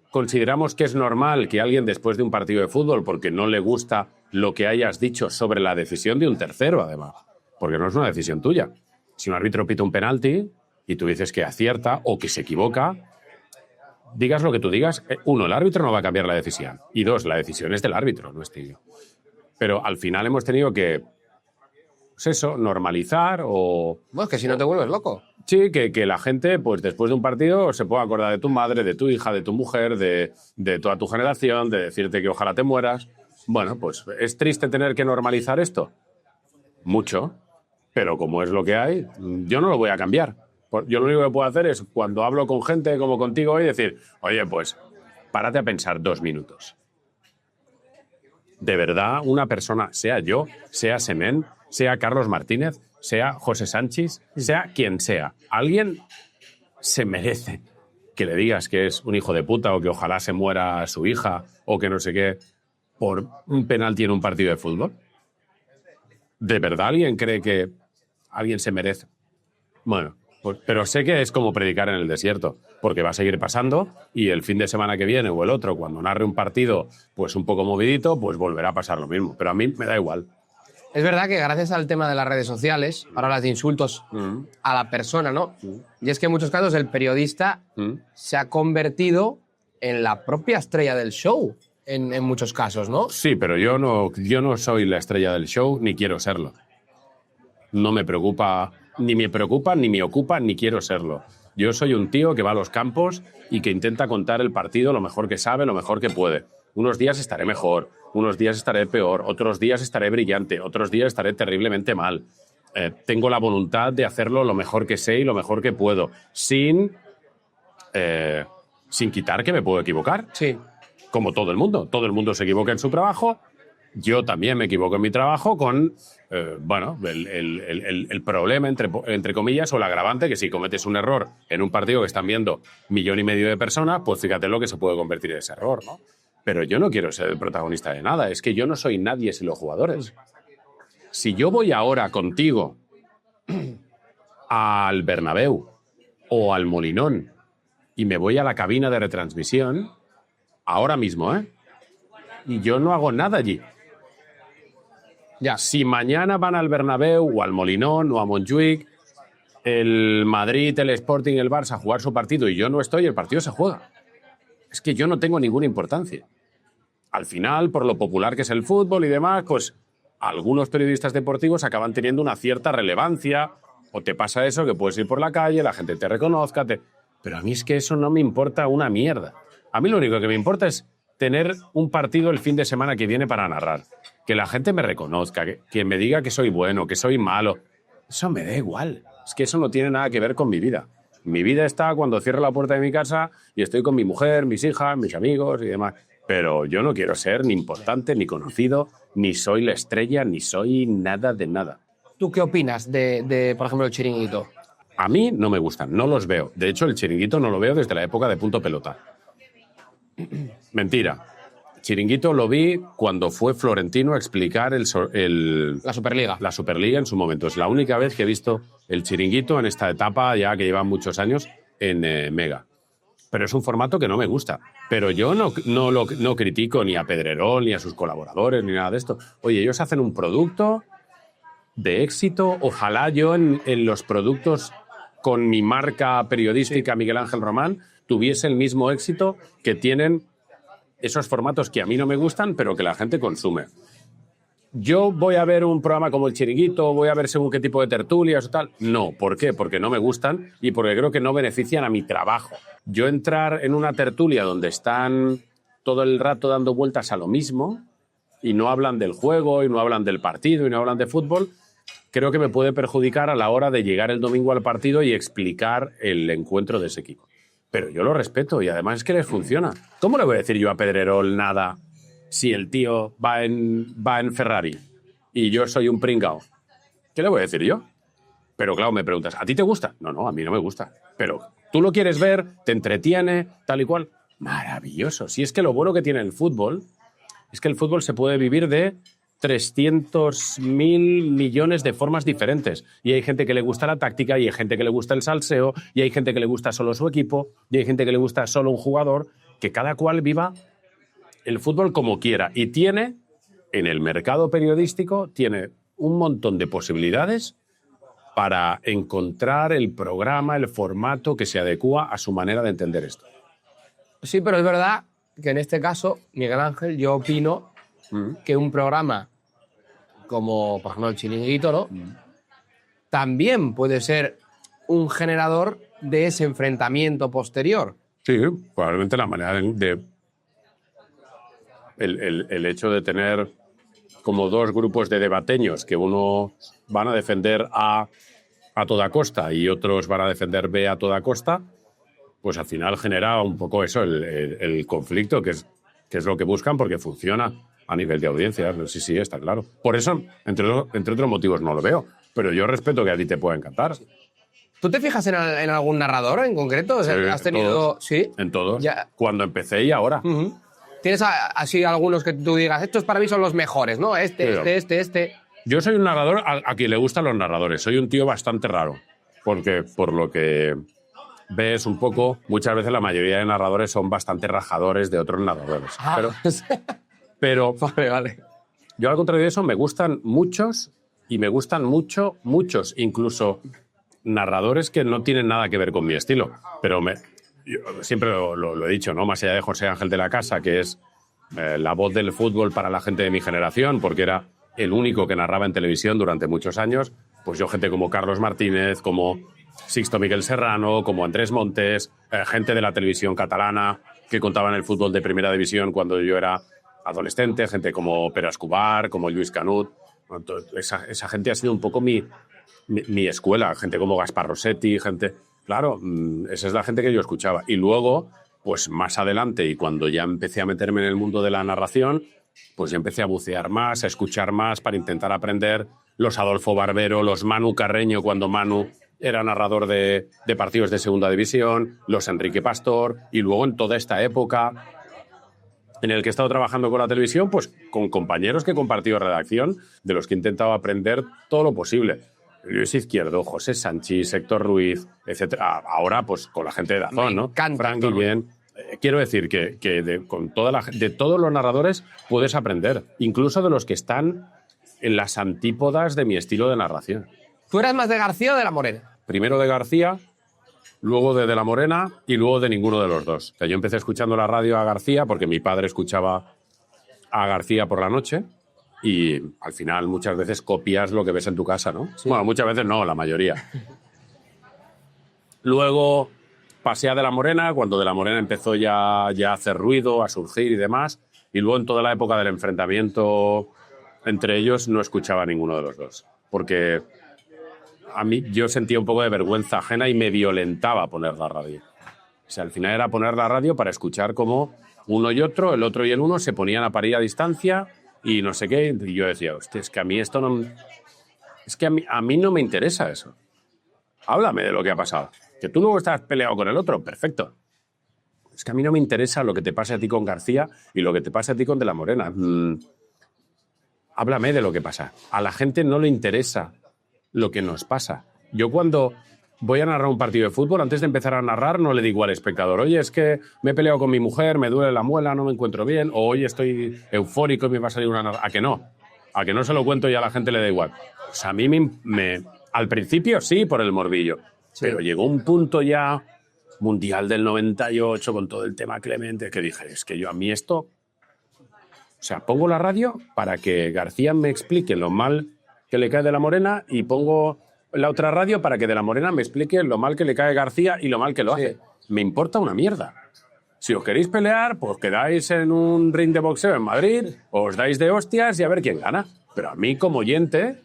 consideramos que es normal que alguien después de un partido de fútbol, porque no le gusta lo que hayas dicho sobre la decisión de un tercero, además, porque no es una decisión tuya. Si un árbitro pita un penalti y tú dices que acierta o que se equivoca, digas lo que tú digas, uno, el árbitro no va a cambiar la decisión, y dos, la decisión es del árbitro, no es tuyo. Pero al final hemos tenido que, pues eso, normalizar o... Bueno, es que si no te vuelves loco. Sí, que la gente, pues después de un partido, se pueda acordar de tu madre, de tu hija, de tu mujer, de toda tu generación, de decirte que ojalá te mueras. Bueno, pues es triste tener que normalizar esto. Mucho. Pero como es lo que hay, yo no lo voy a cambiar. Yo lo único que puedo hacer es, cuando hablo con gente como contigo hoy, decir, oye, pues párate a pensar 2 minutos. De verdad, una persona, sea yo, sea Semen, sea Carlos Martínez, sea José Sánchez, sea quien sea, alguien se merece que le digas que es un hijo de puta o que ojalá se muera su hija o que no sé qué por un penalti en un partido de fútbol. ¿De verdad alguien cree que alguien se merece? Bueno, pues, pero sé que es como predicar en el desierto, porque va a seguir pasando y el fin de semana que viene o el otro, cuando narre un partido pues un poco movidito, pues volverá a pasar lo mismo. Pero a mí me da igual. Es verdad que gracias al tema de las redes sociales, ahora las de insultos a la persona, ¿no? Y es que en muchos casos el periodista se ha convertido en la propia estrella del show, en muchos casos, ¿no? Sí, pero yo no soy la estrella del show, ni quiero serlo. No me preocupa, ni me ocupa, ni quiero serlo. Yo soy un tío que va a los campos y que intenta contar el partido lo mejor que sabe, lo mejor que puede. Unos días estaré mejor, unos días estaré peor, otros días estaré brillante, otros días estaré terriblemente mal. Tengo la voluntad de hacerlo lo mejor que sé y lo mejor que puedo, sin quitar que me puedo equivocar. Sí. Como todo el mundo se equivoca en su trabajo. Yo también me equivoco en mi trabajo con, el problema, entre comillas, o el agravante, que si cometes un error en un partido que están viendo 1,5 millones de personas, pues fíjate lo que se puede convertir en ese error, ¿no? Pero yo no quiero ser el protagonista de nada. Es que yo no soy nadie sin los jugadores. Si yo voy ahora contigo al Bernabéu o al Molinón y me voy a la cabina de retransmisión, ahora mismo, y yo no hago nada allí. Ya. Si mañana van al Bernabéu o al Molinón o a Montjuic, el Madrid, el Sporting, el Barça a jugar su partido y yo no estoy, el partido se juega. Es que yo no tengo ninguna importancia. Al final, por lo popular que es el fútbol y demás, pues algunos periodistas deportivos acaban teniendo una cierta relevancia, o te pasa eso, que puedes ir por la calle, la gente te reconozca, Pero a mí es que eso no me importa una mierda. A mí lo único que me importa es tener un partido el fin de semana que viene para narrar. Que la gente me reconozca, que me diga que soy bueno, que soy malo. Eso me da igual. Es que eso no tiene nada que ver con mi vida. Mi vida está cuando cierro la puerta de mi casa y estoy con mi mujer, mis hijas, mis amigos y demás. Pero yo no quiero ser ni importante, ni conocido, ni soy la estrella, ni soy nada de nada. ¿Tú qué opinas de, por ejemplo, el Chiringuito? A mí no me gustan, no los veo. De hecho, el Chiringuito no lo veo desde la época de Punto Pelota. Mentira. Chiringuito lo vi cuando fue Florentino a explicar La Superliga. la Superliga en su momento. Es la única vez que he visto el Chiringuito en esta etapa, ya que lleva muchos años, en Mega. Pero es un formato que no me gusta. Pero yo no critico ni a Pedrerol, ni a sus colaboradores, ni nada de esto. Oye, ellos hacen un producto de éxito. Ojalá yo en los productos con mi marca periodística, Miguel Ángel Román, tuviese el mismo éxito que tienen esos formatos que a mí no me gustan, pero que la gente consume. ¿Yo voy a ver un programa como El Chiringuito, voy a ver según qué tipo de tertulias o tal? No. ¿Por qué? Porque no me gustan y porque creo que no benefician a mi trabajo. Yo entrar en una tertulia donde están todo el rato dando vueltas a lo mismo y no hablan del juego y no hablan del partido y no hablan de fútbol, creo que me puede perjudicar a la hora de llegar el domingo al partido y explicar el encuentro de ese equipo. Pero yo lo respeto y además es que les funciona. ¿Cómo le voy a decir yo a Pedrerol nada si el tío va en Ferrari y yo soy un pringao? ¿Qué le voy a decir yo? Pero claro, me preguntas, ¿a ti te gusta? No, a mí no me gusta. Pero tú lo quieres ver, te entretiene, tal y cual. Maravilloso. Si es que lo bueno que tiene el fútbol es que el fútbol se puede vivir de 300.000 millones de formas diferentes. Y hay gente que le gusta la táctica, y hay gente que le gusta el salseo, y hay gente que le gusta solo su equipo, y hay gente que le gusta solo un jugador, que cada cual viva el fútbol como quiera. Y tiene, en el mercado periodístico, tiene un montón de posibilidades para encontrar el programa, el formato que se adecua a su manera de entender esto. Sí, pero es verdad que en este caso, Miguel Ángel, yo opino que un programa como, por ejemplo, el Chiringuito, ¿no? También puede ser un generador de ese enfrentamiento posterior. Sí, probablemente la manera de el hecho de tener como dos grupos de debateños, que uno van a defender A toda costa y otros van a defender B a toda costa, pues al final genera un poco eso, el conflicto, que es lo que buscan, porque funciona a nivel de audiencia. Sí, está claro. Por eso, entre otros motivos, no lo veo. Pero yo respeto que a ti te pueda encantar. ¿Tú te fijas en algún narrador en concreto? O sea, Sí, ¿has tenido...? todos. Sí. En todos. Ya. Cuando empecé y ahora. ¿Tienes así algunos que tú digas, estos para mí son los mejores, ¿no? Este. Yo soy un narrador a quien le gustan los narradores. Soy un tío bastante raro. Porque, por lo que ves un poco, muchas veces la mayoría de narradores son bastante rajadores de otros narradores. Pero Vale. yo, al contrario de eso, me gustan muchos, y me gustan muchos, incluso narradores que no tienen nada que ver con mi estilo. Pero yo siempre lo he dicho, ¿no? Más allá de José Ángel de la Casa, que es la voz del fútbol para la gente de mi generación, porque era el único que narraba en televisión durante muchos años, pues yo, gente como Carlos Martínez, como Sixto Miguel Serrano, como Andrés Montes, gente de la televisión catalana que contaban el fútbol de primera división cuando yo era adolescente, gente como Pere Escobar, como Lluís Canut. Esa gente ha sido un poco mi escuela, gente como Gaspar Rossetti, gente... Claro, esa es la gente que yo escuchaba. Y luego, pues más adelante, y cuando ya empecé a meterme en el mundo de la narración, pues ya empecé a bucear más, a escuchar más para intentar aprender los Adolfo Barbero, los Manu Carreño, cuando Manu era narrador de partidos de segunda división, los Enrique Pastor, y luego en toda esta época en el que he estado trabajando con la televisión, pues con compañeros que he compartido redacción, de los que he intentado aprender todo lo posible. Luis Izquierdo, José Sánchez, Héctor Ruiz, etc. Ahora, pues con la gente de Dazón, ¿no? Frank Guillén. Quiero decir que de todos los narradores puedes aprender, incluso de los que están en las antípodas de mi estilo de narración. ¿Tú eras más de García o de La Morena? Primero de García, luego de La Morena y luego de ninguno de los dos. O sea, yo empecé escuchando la radio a García porque mi padre escuchaba a García por la noche, y al final muchas veces copias lo que ves en tu casa, ¿no? Sí. Bueno, muchas veces no, la mayoría. Luego pasé a De la Morena, cuando De la Morena empezó ya a hacer ruido, a surgir y demás, y luego en toda la época del enfrentamiento entre ellos no escuchaba a ninguno de los dos, porque a mí yo sentía un poco de vergüenza ajena y me violentaba poner la radio. O sea, al final era poner la radio para escuchar cómo uno y otro, el otro y el uno, se ponían a parir a distancia y no sé qué. Y yo decía, hostia, es que a mí esto no... Es que a mí no me interesa eso. Háblame de lo que ha pasado. Que tú luego estás peleado con el otro, perfecto. Es que a mí no me interesa lo que te pase a ti con García y lo que te pase a ti con De la Morena. Háblame de lo que pasa. A la gente no le interesa lo que nos pasa. Yo cuando voy a narrar un partido de fútbol, antes de empezar a narrar, no le digo al espectador, oye, es que me he peleado con mi mujer, me duele la muela, no me encuentro bien, o oye, estoy eufórico y me va a salir una... ¿A que no? A que no se lo cuento y a la gente le da igual. O sea, a mí al principio sí, por el morbillo, sí. Pero llegó un punto ya, Mundial del 98, con todo el tema Clemente, que dije, es que yo a mí esto... O sea, pongo la radio para que García me explique lo mal que le cae De la Morena y pongo la otra radio para que De la Morena me explique lo mal que le cae García y lo mal que lo hace. Me importa una mierda. Si os queréis pelear, pues quedáis en un ring de boxeo en Madrid, os dais de hostias y a ver quién gana. Pero a mí, como oyente,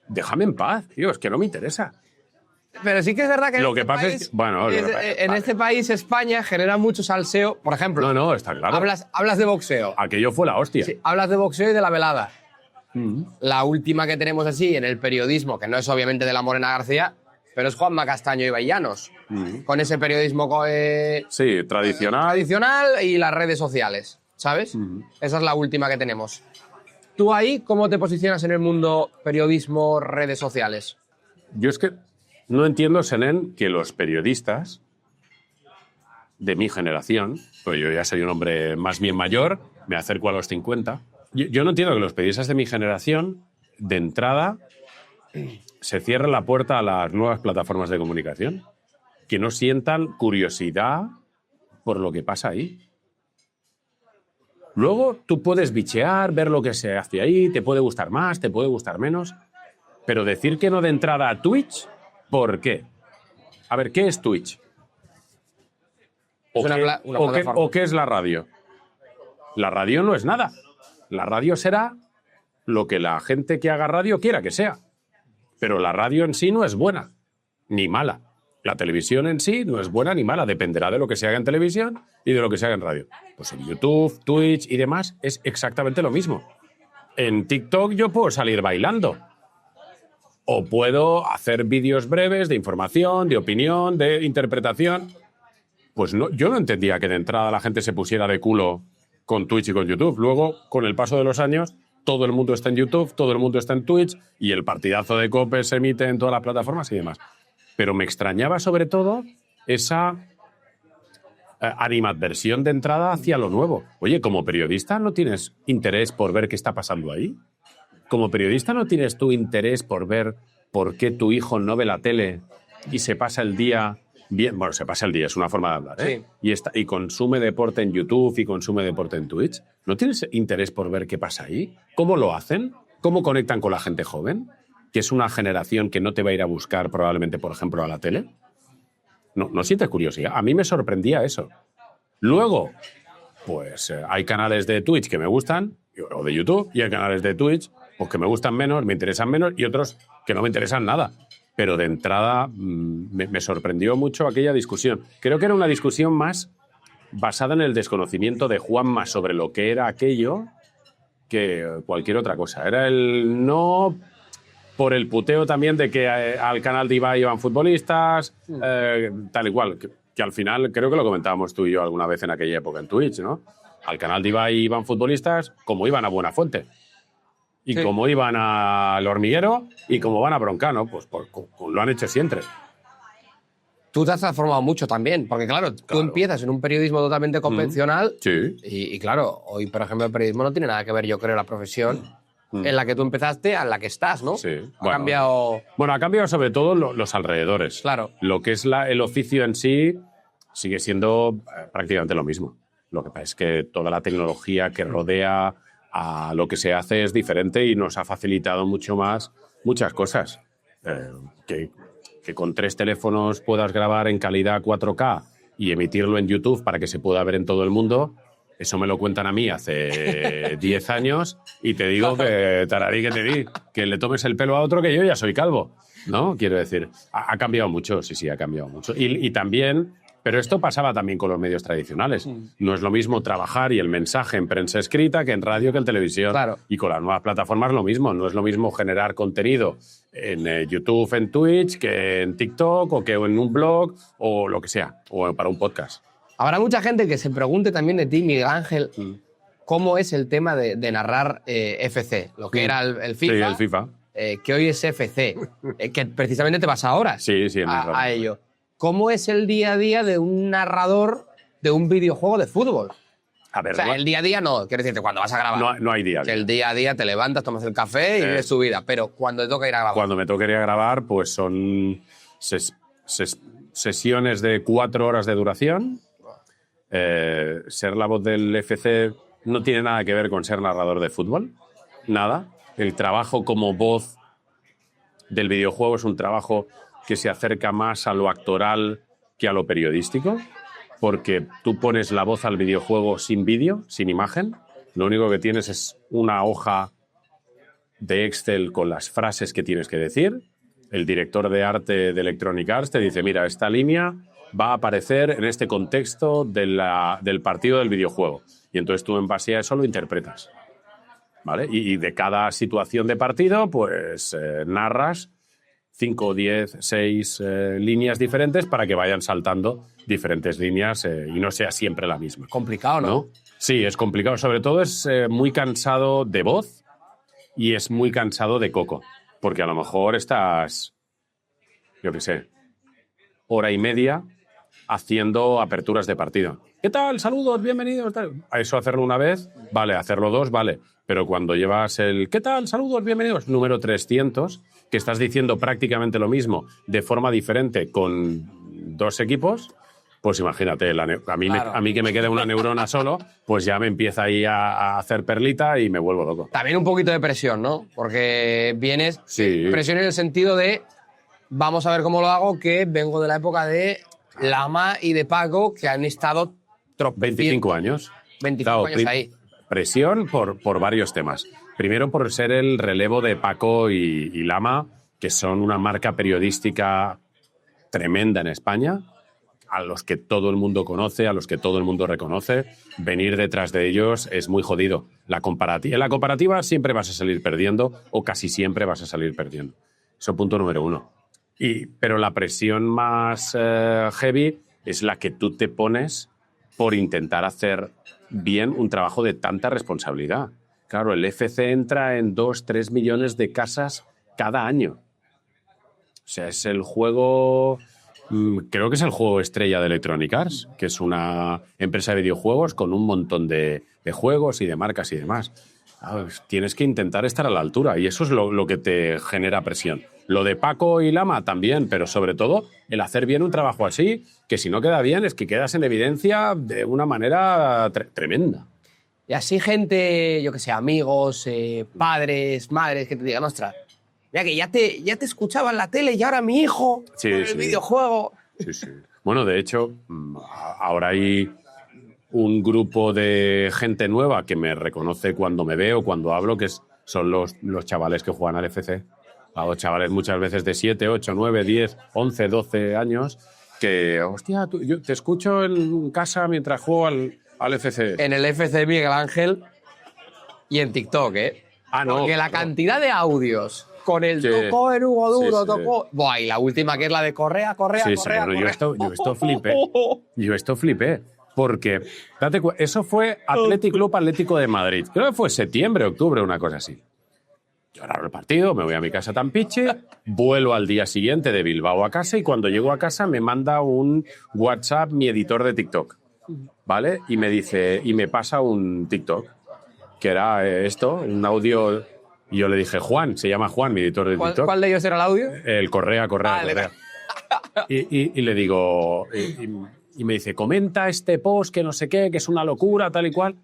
déjame en paz, tío, es que no me interesa. Pero sí que es verdad que lo que pasa es que, bueno, en este país, España, genera mucho salseo. Por ejemplo, no, está claro. Hablas de boxeo. Aquello fue la hostia. Sí, hablas de boxeo y de la velada. La última que tenemos así en el periodismo, que no es obviamente De la Morena García, pero es Juanma Castaño y Baillanos, con ese periodismo sí, tradicional y las redes sociales, ¿sabes? Esa es la última que tenemos. ¿Tú ahí cómo te posicionas en el mundo periodismo, redes sociales? Yo es que no entiendo, Senén, que los periodistas de mi generación, pues yo ya soy un hombre más bien mayor, me acerco a los 50, yo no entiendo que los periodistas de mi generación, de entrada, se cierren la puerta a las nuevas plataformas de comunicación, que no sientan curiosidad por lo que pasa ahí. Luego tú puedes bichear, ver lo que se hace ahí, te puede gustar más, te puede gustar menos, pero decir que no de entrada a Twitch, ¿por qué? A ver, ¿qué es Twitch? ¿O qué es la radio? La radio no es nada. La radio será lo que la gente que haga radio quiera que sea. Pero la radio en sí no es buena, ni mala. La televisión en sí no es buena ni mala. Dependerá de lo que se haga en televisión y de lo que se haga en radio. Pues en YouTube, Twitch y demás es exactamente lo mismo. En TikTok yo puedo salir bailando. O puedo hacer vídeos breves de información, de opinión, de interpretación. Pues no, yo no entendía que de entrada la gente se pusiera de culo con Twitch y con YouTube. Luego, con el paso de los años, todo el mundo está en YouTube, todo el mundo está en Twitch y el partidazo de COPE se emite en todas las plataformas y demás. Pero me extrañaba sobre todo esa animadversión de entrada hacia lo nuevo. Oye, como periodista, ¿no tienes interés por ver qué está pasando ahí? Como periodista, ¿no tienes tu interés por ver por qué tu hijo no ve la tele y se pasa el día bien? Bueno, se pasa el día, es una forma de hablar, ¿eh? Sí. Y consume deporte en YouTube y consume deporte en Twitch. ¿No tienes interés por ver qué pasa ahí? ¿Cómo lo hacen? ¿Cómo conectan con la gente joven? Que es una generación que no te va a ir a buscar probablemente, por ejemplo, a la tele. No sientes curiosidad. A mí me sorprendía eso. Luego, pues hay canales de Twitch que me gustan, o de YouTube, y hay canales de Twitch pues, que me gustan menos, me interesan menos, y otros que no me interesan nada. Pero de entrada me sorprendió mucho aquella discusión. Creo que era una discusión más basada en el desconocimiento de Juanma sobre lo que era aquello que cualquier otra cosa. Era el no por el puteo también de que al canal de Ibai iban futbolistas, tal y cual. Que al final, creo que lo comentábamos tú y yo alguna vez en aquella época en Twitch, ¿no? Al canal de Ibai iban futbolistas como iban a Buenafuente. Y como iban al Hormiguero y como van a Broncano, pues lo han hecho siempre. Tú te has transformado mucho también, porque claro, tú empiezas en un periodismo totalmente convencional y claro, hoy, por ejemplo, el periodismo no tiene nada que ver, yo creo, la profesión en la que tú empezaste a la que estás, ¿no? Sí. Ha cambiado... Bueno, ha cambiado sobre todo los alrededores. Claro. Lo que es el oficio en sí sigue siendo prácticamente lo mismo. Lo que pasa es que toda la tecnología que rodea a lo que se hace es diferente y nos ha facilitado mucho más muchas cosas. Que con 3 teléfonos puedas grabar en calidad 4K y emitirlo en YouTube para que se pueda ver en todo el mundo, eso me lo cuentan a mí hace 10 años y te digo que tararí que te di, que le tomes el pelo a otro que yo ya soy calvo, ¿no? Quiero decir, ha cambiado mucho, sí, ha cambiado mucho. Y también, pero esto pasaba también con los medios tradicionales. No es lo mismo trabajar y el mensaje en prensa escrita que en radio que en televisión. Claro. Y con las nuevas plataformas lo mismo. No es lo mismo generar contenido en YouTube, en Twitch, que en TikTok o que en un blog o lo que sea, o para un podcast. Habrá mucha gente que se pregunte también de ti, Miguel Ángel, cómo es el tema de narrar FC, lo que era el FIFA. Sí, el FIFA. Que hoy es FC, que precisamente te vas ahora Sí, a ello. ¿Cómo es el día a día de un narrador de un videojuego de fútbol? A ver, O sea, el día a día no, quiero decirte, cuando vas a grabar. no hay día. Que el día a día te levantas, tomas el café y vives tu vida, pero cuando te toca ir a grabar. Cuando me toca ir a grabar, pues son sesiones de 4 horas de duración. Ser la voz del FC no tiene nada que ver con ser narrador de fútbol. Nada. El trabajo como voz del videojuego es un trabajo que se acerca más a lo actoral que a lo periodístico, porque tú pones la voz al videojuego sin vídeo, sin imagen. Lo único que tienes es una hoja de Excel con las frases que tienes que decir. El director de arte de Electronic Arts te dice, mira, esta línea va a aparecer en este contexto del partido del videojuego. Y entonces tú en base a eso lo interpretas. ¿Vale? Y de cada situación de partido, pues narras 5, 10, 6 líneas diferentes para que vayan saltando diferentes líneas y no sea siempre la misma. Complicado, ¿no? Sí, es complicado. Sobre todo es muy cansado de voz y es muy cansado de coco. Porque a lo mejor estás, yo qué sé, hora y media haciendo aperturas de partido. ¿Qué tal? Saludos, bienvenidos. A eso hacerlo una vez, vale. Hacerlo 2, vale. Pero cuando llevas el ¿qué tal? Saludos, bienvenidos, número 300, que estás diciendo prácticamente lo mismo de forma diferente con 2 equipos, pues imagínate, a mí que me queda una neurona solo, pues ya me empieza ahí a hacer perlita y me vuelvo loco. También un poquito de presión, ¿no? Porque vienes... Sí. Presión en el sentido de vamos a ver cómo lo hago, que vengo de la época de Lama y de Paco, que han estado... 25 años. 25 años ahí. Presión por varios temas. Primero, por ser el relevo de Paco y Lama, que son una marca periodística tremenda en España, a los que todo el mundo conoce, a los que todo el mundo reconoce. Venir detrás de ellos es muy jodido. En la comparativa siempre vas a salir perdiendo, o casi siempre vas a salir perdiendo. Eso punto número 1. Pero la presión más heavy es la que tú te pones por intentar hacer bien un trabajo de tanta responsabilidad. Claro, el FC entra en 2-3 millones de casas cada año. O sea, es el juego... Creo que es el juego estrella de Electronic Arts, que es una empresa de videojuegos con un montón de juegos y de marcas y demás. Tienes que intentar estar a la altura y eso es lo que te genera presión. Lo de Paco y Lama también, pero sobre todo el hacer bien un trabajo así, que si no queda bien es que quedas en evidencia de una manera tremenda. Y así gente, yo que sé, amigos, padres, madres, que te digan, ostras, mira que ya te escuchaba en la tele y ahora mi hijo con el videojuego. Sí. Bueno, de hecho, ahora hay un grupo de gente nueva que me reconoce cuando me veo, cuando hablo, que son los chavales que juegan al FC. A los chavales muchas veces de 7, 8, 9, 10, 11, 12 años, que, hostia, yo te escucho en casa mientras juego al FC. En el FC Miguel Ángel y en TikTok, ¿eh? No. Porque la cantidad de audios con el tocó en Hugo Duro, tocó... Buah, y la última que es la de Correa. Bueno, yo esto flipé. Porque, eso fue Athletic Club Atlético de Madrid. Creo que fue septiembre, octubre, una cosa así. Yo grabo el partido, me voy a mi casa a Tampiche, vuelo al día siguiente de Bilbao a casa y cuando llego a casa me manda un WhatsApp mi editor de TikTok, ¿vale? Y me dice, y me pasa un TikTok, que era un audio, y yo le dije, Juan, se llama Juan, mi editor de TikTok. ¿Cuál de ellos era el audio? El Correa. Y le digo, y me dice, comenta este post que no sé qué, que es una locura, tal y cual.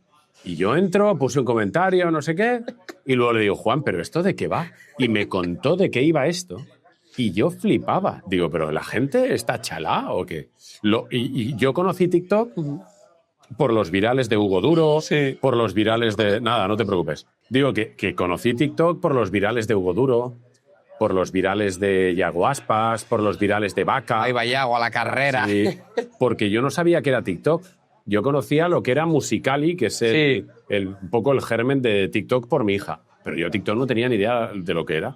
Y yo entro, puse un comentario, no sé qué, y luego le digo, Juan, ¿pero esto de qué va? Y me contó de qué iba esto. Y yo flipaba. Digo, ¿pero la gente está chalá o qué? Y yo conocí TikTok por los virales de Hugo Duro, Sí. por los virales de... Nada, no te preocupes. Digo que conocí TikTok por los virales de Hugo Duro, por los virales de Yago Aspas, por los virales de Vaca. Ahí va Yago a la carrera. Sí, porque yo no sabía que era TikTok. Yo conocía lo que era Musical.ly, que es un poco el germen de TikTok por mi hija. Pero yo TikTok no tenía ni idea de lo que era.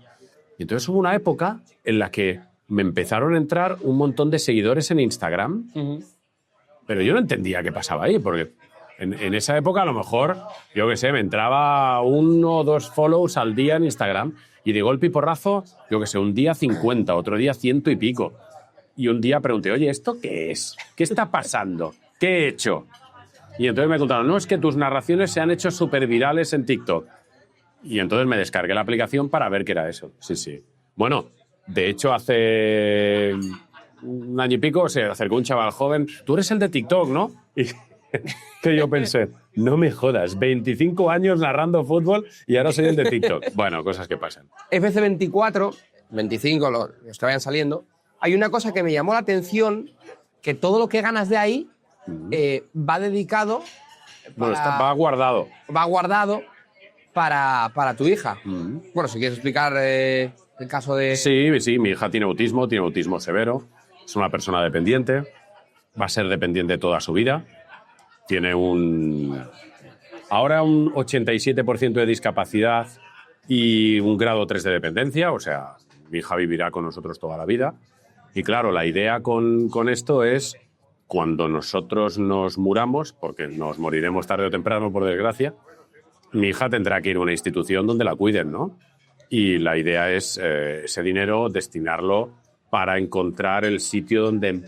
Y entonces hubo una época en la que me empezaron a entrar un montón de seguidores en Instagram, pero yo no entendía qué pasaba ahí, porque en esa época a lo mejor, yo qué sé, me entraba 1 o 2 follows al día en Instagram y de golpe y porrazo, yo qué sé, un día 50, otro día 100 y pico. Y un día pregunté, oye, ¿esto qué es? ¿Qué está pasando? ¿Qué he hecho? Y entonces me contaron, no, es que tus narraciones se han hecho súper virales en TikTok. Y entonces me descargué la aplicación para ver qué era eso. Sí, sí. Bueno, de hecho, hace 1 año y pico se acercó un chaval joven. Tú eres el de TikTok, ¿no? Y que yo pensé, no me jodas, 25 años narrando fútbol y ahora soy el de TikTok. Bueno, cosas que pasan. FC24, 25, los que vayan saliendo, hay una cosa que me llamó la atención, que todo lo que ganas de ahí va dedicado... Bueno, va guardado. Va guardado para tu hija. Bueno, si quieres explicar el caso de... Sí, mi hija tiene autismo severo, es una persona dependiente, va a ser dependiente toda su vida, tiene ahora un 87% de discapacidad y un grado 3 de dependencia, o sea, mi hija vivirá con nosotros toda la vida. Y claro, la idea con esto es, cuando nosotros nos muramos, porque nos moriremos tarde o temprano, por desgracia, mi hija tendrá que ir a una institución donde la cuiden, ¿no? Y la idea es ese dinero destinarlo para encontrar el sitio donde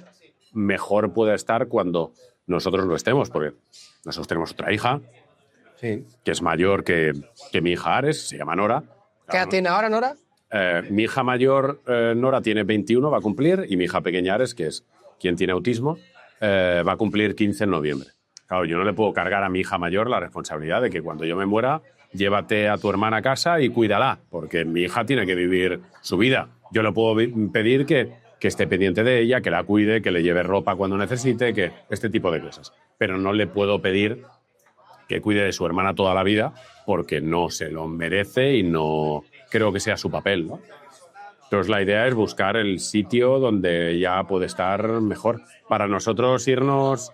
mejor pueda estar cuando nosotros no estemos, porque nosotros tenemos otra hija, que es mayor que mi hija Ares, se llama Nora. ¿Qué edad tiene ahora, Nora? Mi hija mayor, Nora, tiene 21, va a cumplir, y mi hija pequeña Ares, que es quien tiene autismo, va a cumplir 15 en noviembre. Claro, yo no le puedo cargar a mi hija mayor la responsabilidad de que cuando yo me muera, llévate a tu hermana a casa y cuídala, porque mi hija tiene que vivir su vida. Yo le puedo pedir que esté pendiente de ella, que la cuide, que le lleve ropa cuando necesite, que este tipo de cosas. Pero no le puedo pedir que cuide de su hermana toda la vida, porque no se lo merece y no creo que sea su papel, ¿no? Entonces la idea es buscar el sitio donde ya puede estar mejor. Para nosotros irnos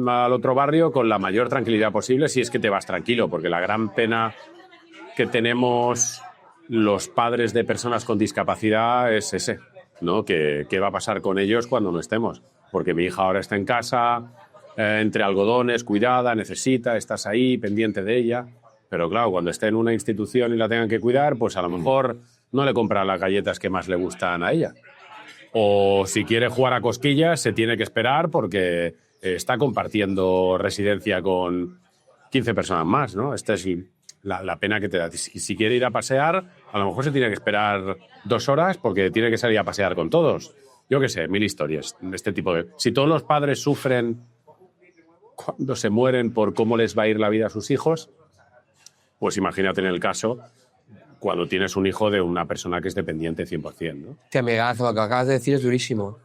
al otro barrio con la mayor tranquilidad posible, si es que te vas tranquilo, porque la gran pena que tenemos los padres de personas con discapacidad es ese, ¿no? ¿Qué va a pasar con ellos cuando no estemos? Porque mi hija ahora está en casa, entre algodones, cuidada, necesita, estás ahí, pendiente de ella. Pero claro, cuando esté en una institución y la tengan que cuidar, pues a lo mejor no le compran las galletas que más le gustan a ella. O si quiere jugar a cosquillas, se tiene que esperar porque está compartiendo residencia con 15 personas más, ¿no? Esta es la pena que te da. Si quiere ir a pasear, a lo mejor se tiene que esperar 2 horas porque tiene que salir a pasear con todos. Yo qué sé, 1000 historias de este tipo de... Si todos los padres sufren cuando se mueren por cómo les va a ir la vida a sus hijos, pues imagínate en el caso cuando tienes un hijo de una persona que es dependiente 100%, ¿no? Tía, amigazo, lo que acabas de decir es durísimo.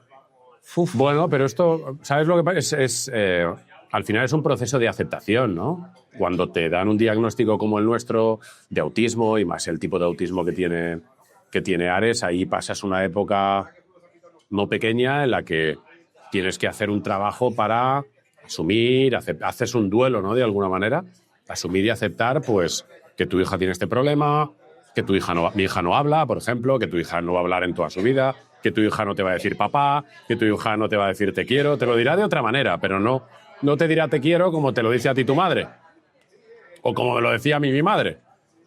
Uf. Bueno, pero esto, ¿sabes lo que pasa? Al final es un proceso de aceptación, ¿no? Cuando te dan un diagnóstico como el nuestro de autismo, y más el tipo de autismo que tiene Ares, ahí pasas una época no pequeña en la que tienes que hacer un trabajo para asumir, haces un duelo, ¿no? De alguna manera, asumir y aceptar, pues, que tu hija tiene este problema, que mi hija no habla, por ejemplo, que tu hija no va a hablar en toda su vida, que tu hija no te va a decir papá, que tu hija no te va a decir te quiero, te lo dirá de otra manera, pero no te dirá te quiero como te lo dice a ti tu madre, o como me lo decía a mí mi madre,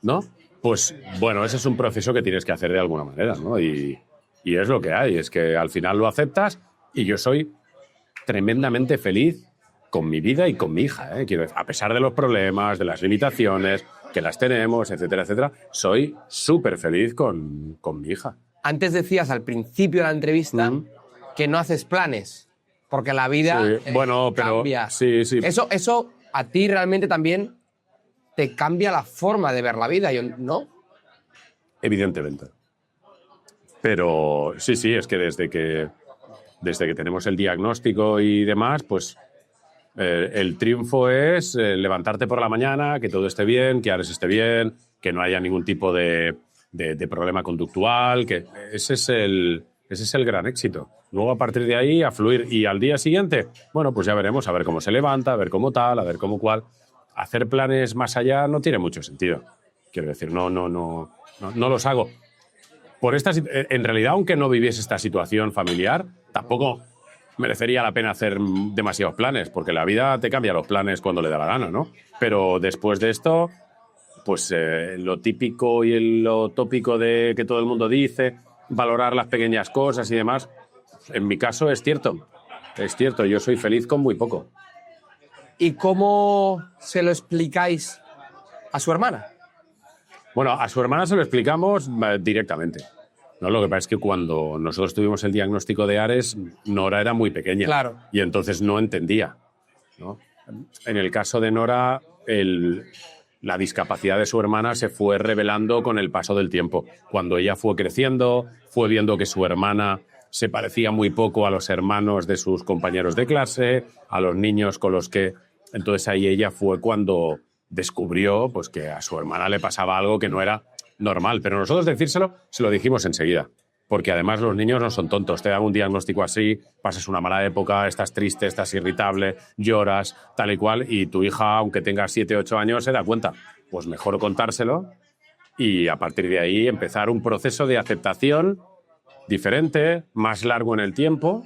¿no? Pues, bueno, ese es un proceso que tienes que hacer de alguna manera, ¿no? Y es lo que hay, es que al final lo aceptas, y yo soy tremendamente feliz con mi vida y con mi hija, ¿eh? Quiero decir, a pesar de los problemas, de las limitaciones que las tenemos, etcétera, etcétera, soy súper feliz con mi hija. Antes decías al principio de la entrevista que no haces planes, porque la vida cambia. Sí. Eso a ti realmente también te cambia la forma de ver la vida, ¿no? Evidentemente. Pero sí, es que desde que tenemos el diagnóstico y demás, pues el triunfo es levantarte por la mañana, que todo esté bien, que Ares esté bien, que no haya ningún tipo de problema conductual, que ese es el gran éxito. Luego, a partir de ahí, a fluir. Y al día siguiente, bueno, pues ya veremos, a ver cómo se levanta, a ver cómo tal, a ver cómo cual. Hacer planes más allá no tiene mucho sentido. Quiero decir, no los hago. En realidad, aunque no viviese esta situación familiar, tampoco merecería la pena hacer demasiados planes, porque la vida te cambia los planes cuando le da la gana, ¿no? Pero después de esto, pues lo típico y lo tópico de que todo el mundo dice, valorar las pequeñas cosas y demás, en mi caso es cierto. Es cierto, yo soy feliz con muy poco. ¿Y cómo se lo explicáis a su hermana? Bueno, a su hermana se lo explicamos directamente. No, lo que pasa es que cuando nosotros tuvimos el diagnóstico de Ares, Nora era muy pequeña. Claro. Y entonces no entendía, ¿no? En el caso de Nora, la discapacidad de su hermana se fue revelando con el paso del tiempo. Cuando ella fue creciendo, fue viendo que su hermana se parecía muy poco a los hermanos de sus compañeros de clase, a los niños con los que... Entonces ahí ella fue cuando descubrió pues, que a su hermana le pasaba algo que no era normal. Pero nosotros decírselo, se lo dijimos enseguida. Porque además los niños no son tontos. Te dan un diagnóstico así, pasas una mala época, estás triste, estás irritable, lloras, tal y cual, y tu hija, aunque tenga 7 o 8 años, se da cuenta. Pues mejor contárselo y a partir de ahí empezar un proceso de aceptación diferente, más largo en el tiempo,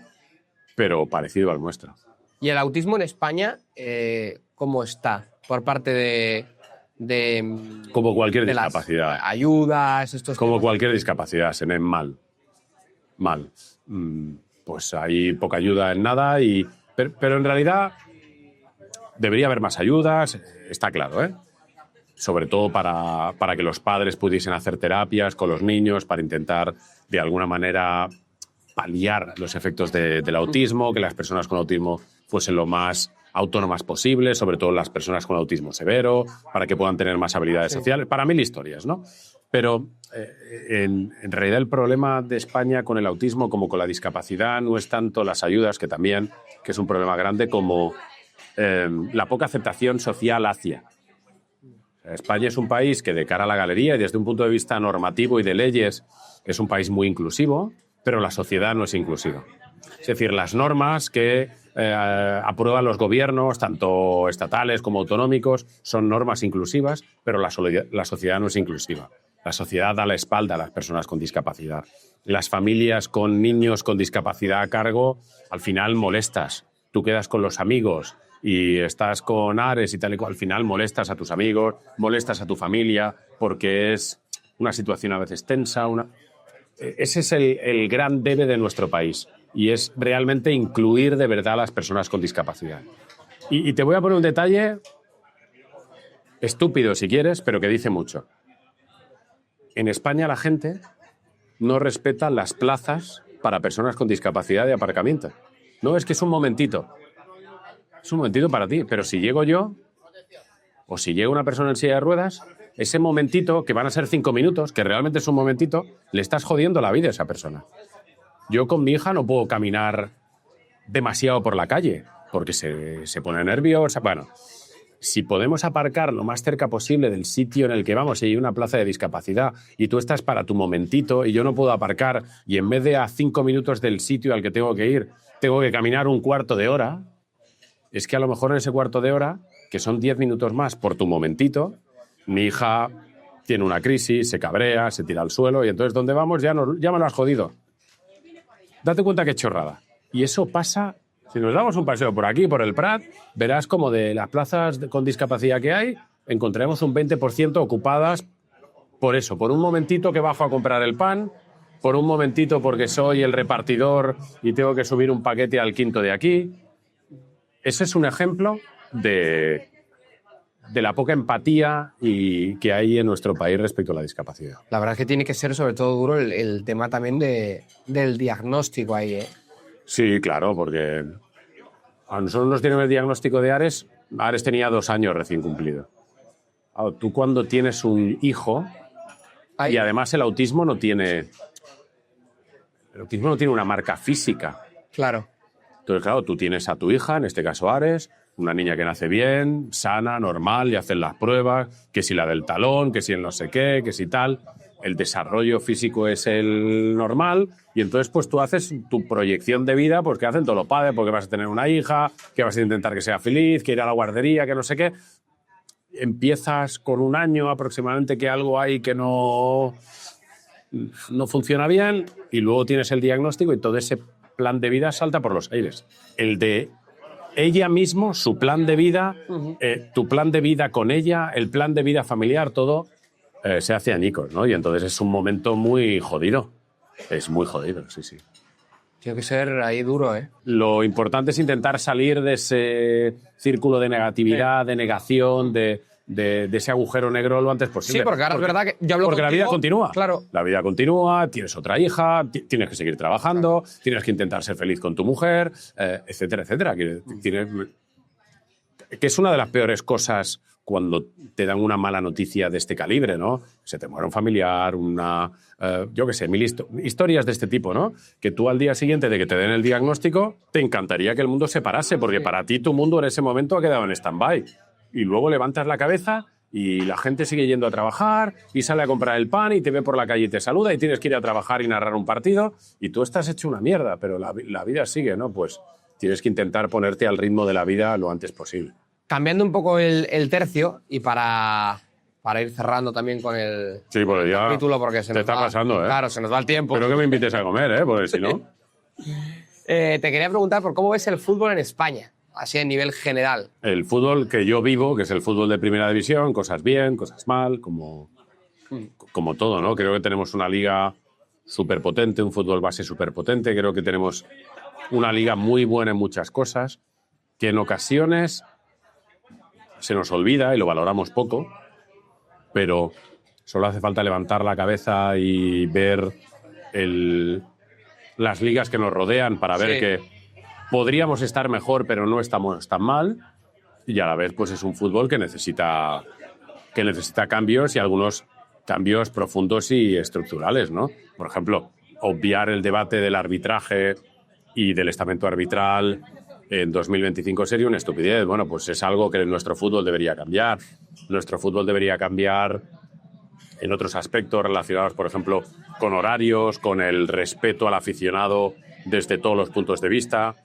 pero parecido al nuestro. ¿Y el autismo en España cómo está? Por parte de como cualquier discapacidad. Ayudas, estos como temas. Cualquier discapacidad, se ven mal. Pues hay poca ayuda en nada, pero en realidad debería haber más ayudas, está claro, ¿eh? Sobre todo para que los padres pudiesen hacer terapias con los niños, para intentar de alguna manera paliar los efectos del autismo, que las personas con autismo fuesen lo más autónomas posible, sobre todo las personas con autismo severo, para que puedan tener más habilidades sociales, para 1000 historias, ¿no? Pero en realidad el problema de España con el autismo como con la discapacidad no es tanto las ayudas, que también, que es un problema grande, como la poca aceptación social hacia. España es un país que de cara a la galería y desde un punto de vista normativo y de leyes es un país muy inclusivo, pero la sociedad no es inclusiva. Es decir, las normas que aprueban los gobiernos, tanto estatales como autonómicos, son normas inclusivas, pero la sociedad no es inclusiva. La sociedad da la espalda a las personas con discapacidad. Las familias con niños con discapacidad a cargo, al final molestas. Tú quedas con los amigos y estás con Ares y tal y cual. Al final molestas a tus amigos, molestas a tu familia, porque es una situación a veces tensa. Ese es el gran debe de nuestro país. Y es realmente incluir de verdad a las personas con discapacidad. Y te voy a poner un detalle estúpido si quieres, pero que dice mucho. En España la gente no respeta las plazas para personas con discapacidad de aparcamiento. No, es que es un momentito. Es un momentito para ti, pero si llego yo, o si llega una persona en silla de ruedas, ese momentito, que van a ser 5 minutos, que realmente es un momentito, le estás jodiendo la vida a esa persona. Yo con mi hija no puedo caminar demasiado por la calle, porque se pone nerviosa. Bueno, si podemos aparcar lo más cerca posible del sitio en el que vamos, si hay una plaza de discapacidad y tú estás para tu momentito y yo no puedo aparcar y en vez de a 5 minutos del sitio al que tengo que ir, tengo que caminar un cuarto de hora, es que a lo mejor en ese cuarto de hora, que son 10 minutos más por tu momentito, mi hija tiene una crisis, se cabrea, se tira al suelo y entonces ¿dónde vamos? Ya me lo has jodido. Date cuenta qué chorrada. Y eso pasa, si nos damos un paseo por aquí, por el Prat, verás como de las plazas con discapacidad que hay, encontraremos un 20% ocupadas por eso, por un momentito que bajo a comprar el pan, por un momentito porque soy el repartidor y tengo que subir un paquete al quinto de aquí. Ese es un ejemplo de la poca empatía que hay en nuestro país respecto a la discapacidad. La verdad es que tiene que ser sobre todo duro el tema también del diagnóstico ahí, ¿eh? Sí, claro, porque a nosotros nos dieron el diagnóstico de Ares. Ares tenía 2 años recién cumplido. Tú cuando tienes un hijo, y además el autismo no tiene el autismo no tiene una marca física. Claro. Entonces, claro, tú tienes a tu hija, en este caso Ares, una niña que nace bien, sana, normal, y hacen las pruebas, que si la del talón, que si el no sé qué, que si tal. El desarrollo físico es el normal, y entonces pues tú haces tu proyección de vida, pues que hacen todos los padres, porque vas a tener una hija, que vas a intentar que sea feliz, que ir a la guardería, que no sé qué. Empiezas con un año aproximadamente que algo hay que no funciona bien, y luego tienes el diagnóstico y todo ese plan de vida salta por los aires. El de ella mismo, su plan de vida, tu plan de vida con ella, el plan de vida familiar, todo se hace añicos, ¿no? Y entonces es un momento muy jodido. Es muy jodido, sí, sí. Tiene que ser ahí duro, ¿eh? Lo importante es intentar salir de ese círculo de negatividad, de negación, de ese agujero negro lo antes posible. Sí, porque ahora es verdad que yo hablo porque contigo, la vida continúa. Claro. La vida continúa, tienes otra hija, tienes que seguir trabajando, tienes que intentar ser feliz con tu mujer, etcétera, etcétera. Que es una de las peores cosas cuando te dan una mala noticia de este calibre, ¿no? Se te muere un familiar, yo qué sé, historias de este tipo, ¿no? Que tú al día siguiente de que te den el diagnóstico, te encantaría que el mundo se parase, porque para ti tu mundo en ese momento ha quedado en stand-by. Y luego levantas la cabeza y la gente sigue yendo a trabajar y sale a comprar el pan y te ve por la calle y te saluda y tienes que ir a trabajar y narrar un partido y tú estás hecho una mierda, pero la vida sigue, ¿no? Pues tienes que intentar ponerte al ritmo de la vida lo antes posible. Cambiando un poco el tercio y para ir cerrando también con el capítulo, porque se te nos está va, pasando, ¿eh? Claro, se nos va el tiempo. Pero que me invites a comer, ¿eh? Porque si no... Te quería preguntar por cómo ves el fútbol en España, así a nivel general. El fútbol que yo vivo, que es el fútbol de primera división, cosas bien, cosas mal, como todo, ¿no? Creo que tenemos una liga súper potente, un fútbol base súper potente. Creo que tenemos una liga muy buena en muchas cosas, que en ocasiones se nos olvida y lo valoramos poco, pero solo hace falta levantar la cabeza y ver las ligas que nos rodean para ver que podríamos estar mejor, pero no estamos tan mal. Y a la vez, pues es un fútbol que necesita cambios, y algunos cambios profundos y estructurales, ¿no? Por ejemplo, obviar el debate del arbitraje y del estamento arbitral en 2025 sería una estupidez. Bueno, pues es algo que nuestro fútbol debería cambiar. Nuestro fútbol debería cambiar en otros aspectos relacionados, por ejemplo, con horarios, con el respeto al aficionado desde todos los puntos de vista.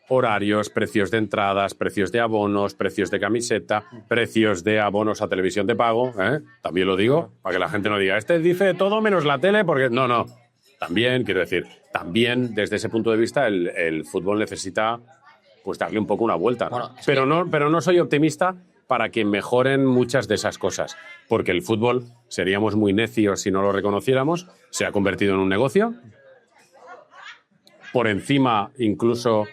Horarios, precios de entradas, precios de abonos, precios de camiseta, precios de abonos a televisión de pago, ¿eh? También lo digo, para que la gente no diga, este dice todo menos la tele, porque no. También, quiero decir, también desde ese punto de vista el fútbol necesita pues darle un poco una vuelta. Bueno, pero no soy optimista para que mejoren muchas de esas cosas, porque el fútbol, seríamos muy necios si no lo reconociéramos, se ha convertido en un negocio, por encima incluso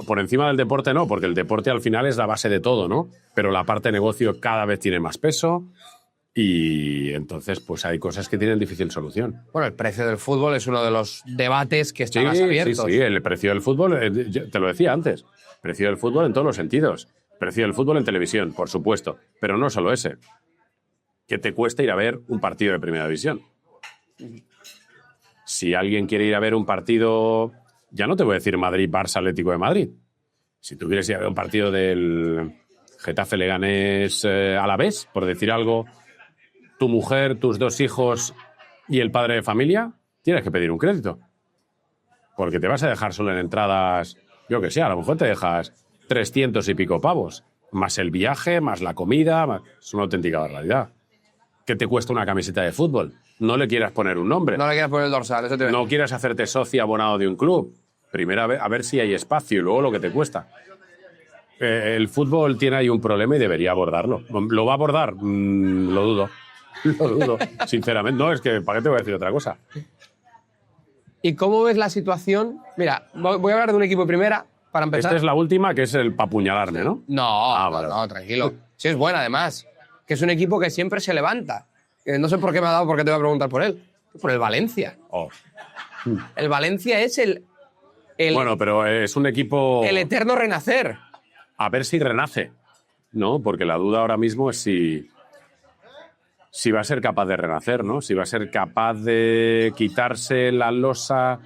por encima del deporte no, porque el deporte al final es la base de todo, ¿no? Pero la parte negocio cada vez tiene más peso y entonces pues hay cosas que tienen difícil solución. Bueno, el precio del fútbol es uno de los debates que están más abiertos. Sí, el precio del fútbol, te lo decía antes, precio del fútbol en todos los sentidos. Precio del fútbol en televisión, por supuesto, pero no solo ese. ¿Qué te cuesta ir a ver un partido de primera división? Si alguien quiere ir a ver un partido... Ya no te voy a decir Madrid-Barça Atlético de Madrid. Si tú quieres ir a ver un partido del Getafe Leganés Alavés, por decir algo, tu mujer, tus 2 hijos y el padre de familia, tienes que pedir un crédito. Porque te vas a dejar solo en entradas, yo que sé, a lo mejor te dejas 300 y pico pavos, más el viaje, más la comida, es una auténtica barbaridad. ¿Qué te cuesta una camiseta de fútbol? No le quieras poner un nombre. No le quieras poner el dorsal, eso te ve. No quieras hacerte socio abonado de un club. Primero a ver si hay espacio y luego lo que te cuesta. El fútbol tiene ahí un problema y debería abordarlo. ¿Lo va a abordar? Lo dudo. Lo dudo, sinceramente. No, es que ¿para qué te voy a decir otra cosa? ¿Y cómo ves la situación? Mira, voy a hablar de un equipo de primera para empezar. Esta es la última, que es el para apuñalarme, ¿no? No, tranquilo. Sí, es buena, además. Que es un equipo que siempre se levanta. No sé por qué me ha dado, porque te voy a preguntar por él. Por el Valencia. El Valencia es el... Bueno, pero es un equipo... El eterno renacer. A ver si renace, ¿no? Porque la duda ahora mismo es si si va a ser capaz de renacer, ¿no? Si va a ser capaz de quitarse la losa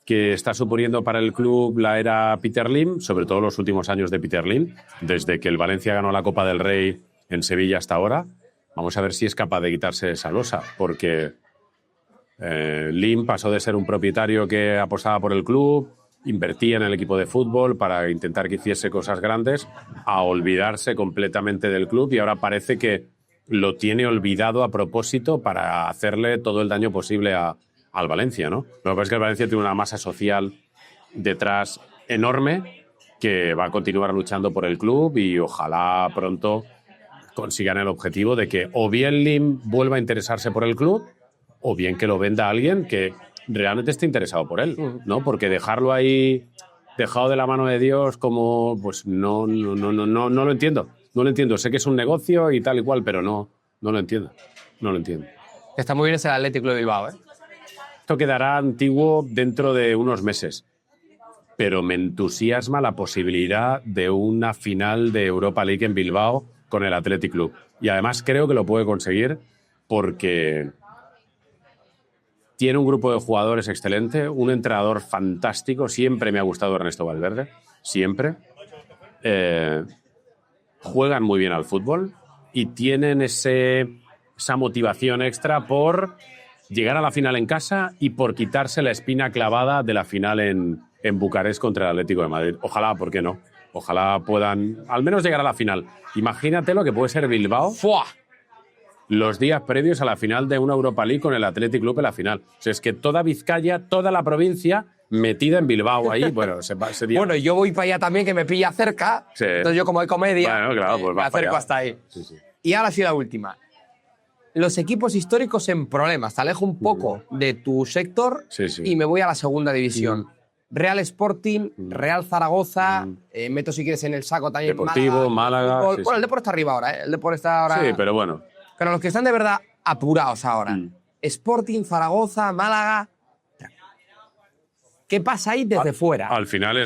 que está suponiendo para el club la era Peter Lim, sobre todo los últimos años de Peter Lim, desde que el Valencia ganó la Copa del Rey en Sevilla hasta ahora. Vamos a ver si es capaz de quitarse esa losa, porque Lim pasó de ser un propietario que apostaba por el club, invertía en el equipo de fútbol para intentar que hiciese cosas grandes, a olvidarse completamente del club, y ahora parece que lo tiene olvidado a propósito para hacerle todo el daño posible al Valencia, ¿no? Lo que pasa es que el Valencia tiene una masa social detrás enorme que va a continuar luchando por el club, y ojalá pronto consigan el objetivo de que o bien Lim vuelva a interesarse por el club, o bien que lo venda a alguien que realmente esté interesado por él, ¿no? Porque dejarlo ahí, dejado de la mano de Dios, como, pues no lo entiendo. No lo entiendo. Sé que es un negocio y tal y cual, pero no lo entiendo. No lo entiendo. Está muy bien ese Atlético de Bilbao, ¿eh? Esto quedará antiguo dentro de unos meses, pero me entusiasma la posibilidad de una final de Europa League en Bilbao con el Athletic Club. Y además creo que lo puede conseguir porque tiene un grupo de jugadores excelente, un entrenador fantástico. Siempre me ha gustado Ernesto Valverde, siempre. Juegan muy bien al fútbol y tienen esa motivación extra por llegar a la final en casa y por quitarse la espina clavada de la final en Bucarest contra el Atlético de Madrid. Ojalá, ¿por qué no? Ojalá puedan al menos llegar a la final. Imagínate lo que puede ser Bilbao. ¡Fua! Los días previos a la final de una Europa League con el Athletic Club en la final. O sea, es que toda Vizcaya, toda la provincia metida en Bilbao ahí. Bueno, sería... Bueno, yo voy para allá también, que me pilla cerca. Sí. Entonces yo, como hay comedia, bueno, claro, pues me acerco hasta ahí. Sí, sí. Y ahora sí la última. Los equipos históricos en problemas. Te alejo un poco de tu sector y me voy a la segunda división. Real Sporting, Real Zaragoza, meto si quieres en el saco también Deportivo, Málaga. Bueno, el Depor está arriba ahora, ¿eh? El Depor está ahora... Sí, pero bueno. Pero los que están de verdad apurados ahora. Sporting, Zaragoza, Málaga... ¿Qué pasa ahí desde fuera? Al final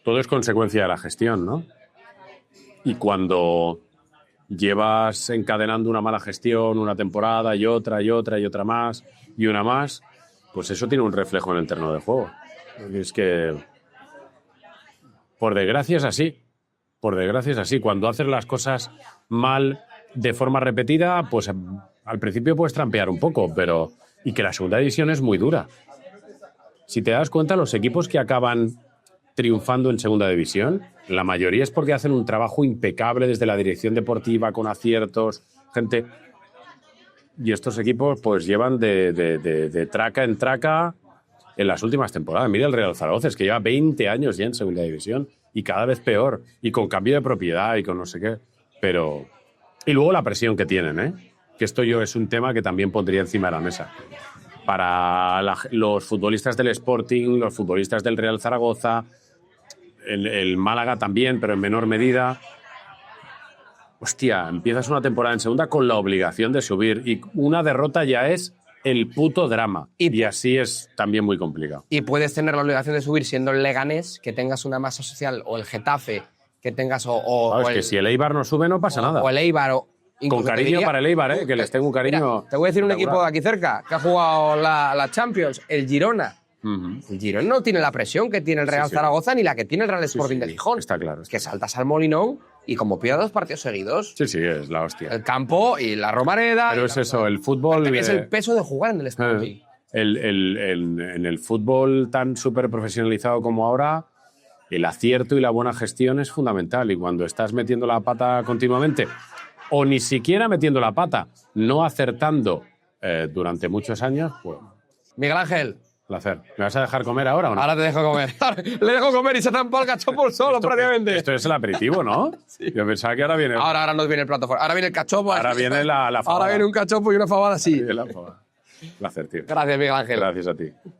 todo es consecuencia de la gestión, ¿no? Y cuando llevas encadenando una mala gestión una temporada y otra y otra y otra más y una más, pues eso tiene un reflejo en el terreno de juego. Porque es que, por desgracia es así. Por desgracia es así. Cuando haces las cosas mal de forma repetida, pues al principio puedes trampear un poco, pero... Y que la segunda división es muy dura. Si te das cuenta, los equipos que acaban triunfando en segunda división, la mayoría es porque hacen un trabajo impecable desde la dirección deportiva, con aciertos, gente... Y estos equipos pues llevan de traca en traca en las últimas temporadas. Mira el Real Zaragoza, es que lleva 20 años ya en segunda división y cada vez peor, y con cambio de propiedad y con no sé qué. Pero... Y luego la presión que tienen, ¿eh? Que esto es un tema que también pondría encima de la mesa. Para los futbolistas del Sporting, los futbolistas del Real Zaragoza, el Málaga también, pero en menor medida. Hostia, empiezas una temporada en segunda con la obligación de subir y una derrota ya es el puto drama. Y así es también muy complicado. Y puedes tener la obligación de subir siendo el Leganés, que tengas una masa social, o el Getafe, que tengas... Claro, es que si el Eibar no sube no pasa nada. O el Eibar... Con cariño para el Eibar, que les tengo un cariño... Mira, te voy a decir un equipo de aquí cerca que ha jugado la Champions, el Girona. El Girona no tiene la presión que tiene el Real Zaragoza ni la que tiene el Real Sporting de Gijón. Está claro. Que saltas al Molinón y como pierdas 2 partidos seguidos... Sí, es la hostia. El campo y la Romareda... Pero es eso, el fútbol... Es el peso de jugar en el Sporting. En el fútbol tan súper profesionalizado como ahora, el acierto y la buena gestión es fundamental. Y cuando estás metiendo la pata continuamente... o ni siquiera metiendo la pata, no acertando durante muchos años, pues... Miguel Ángel. Placer. ¿Me vas a dejar comer ahora o no? Ahora te dejo comer. Le dejo comer y se zampa el cachopo solo prácticamente. Esto es el aperitivo, ¿no? Sí. Yo pensaba que ahora viene... Ahora nos viene el plato fuerte. Ahora viene el cachopo. Ahora viene la fabada. Ahora viene un cachopo y una fabada así. Placer, tío. Gracias, Miguel Ángel. Gracias a ti.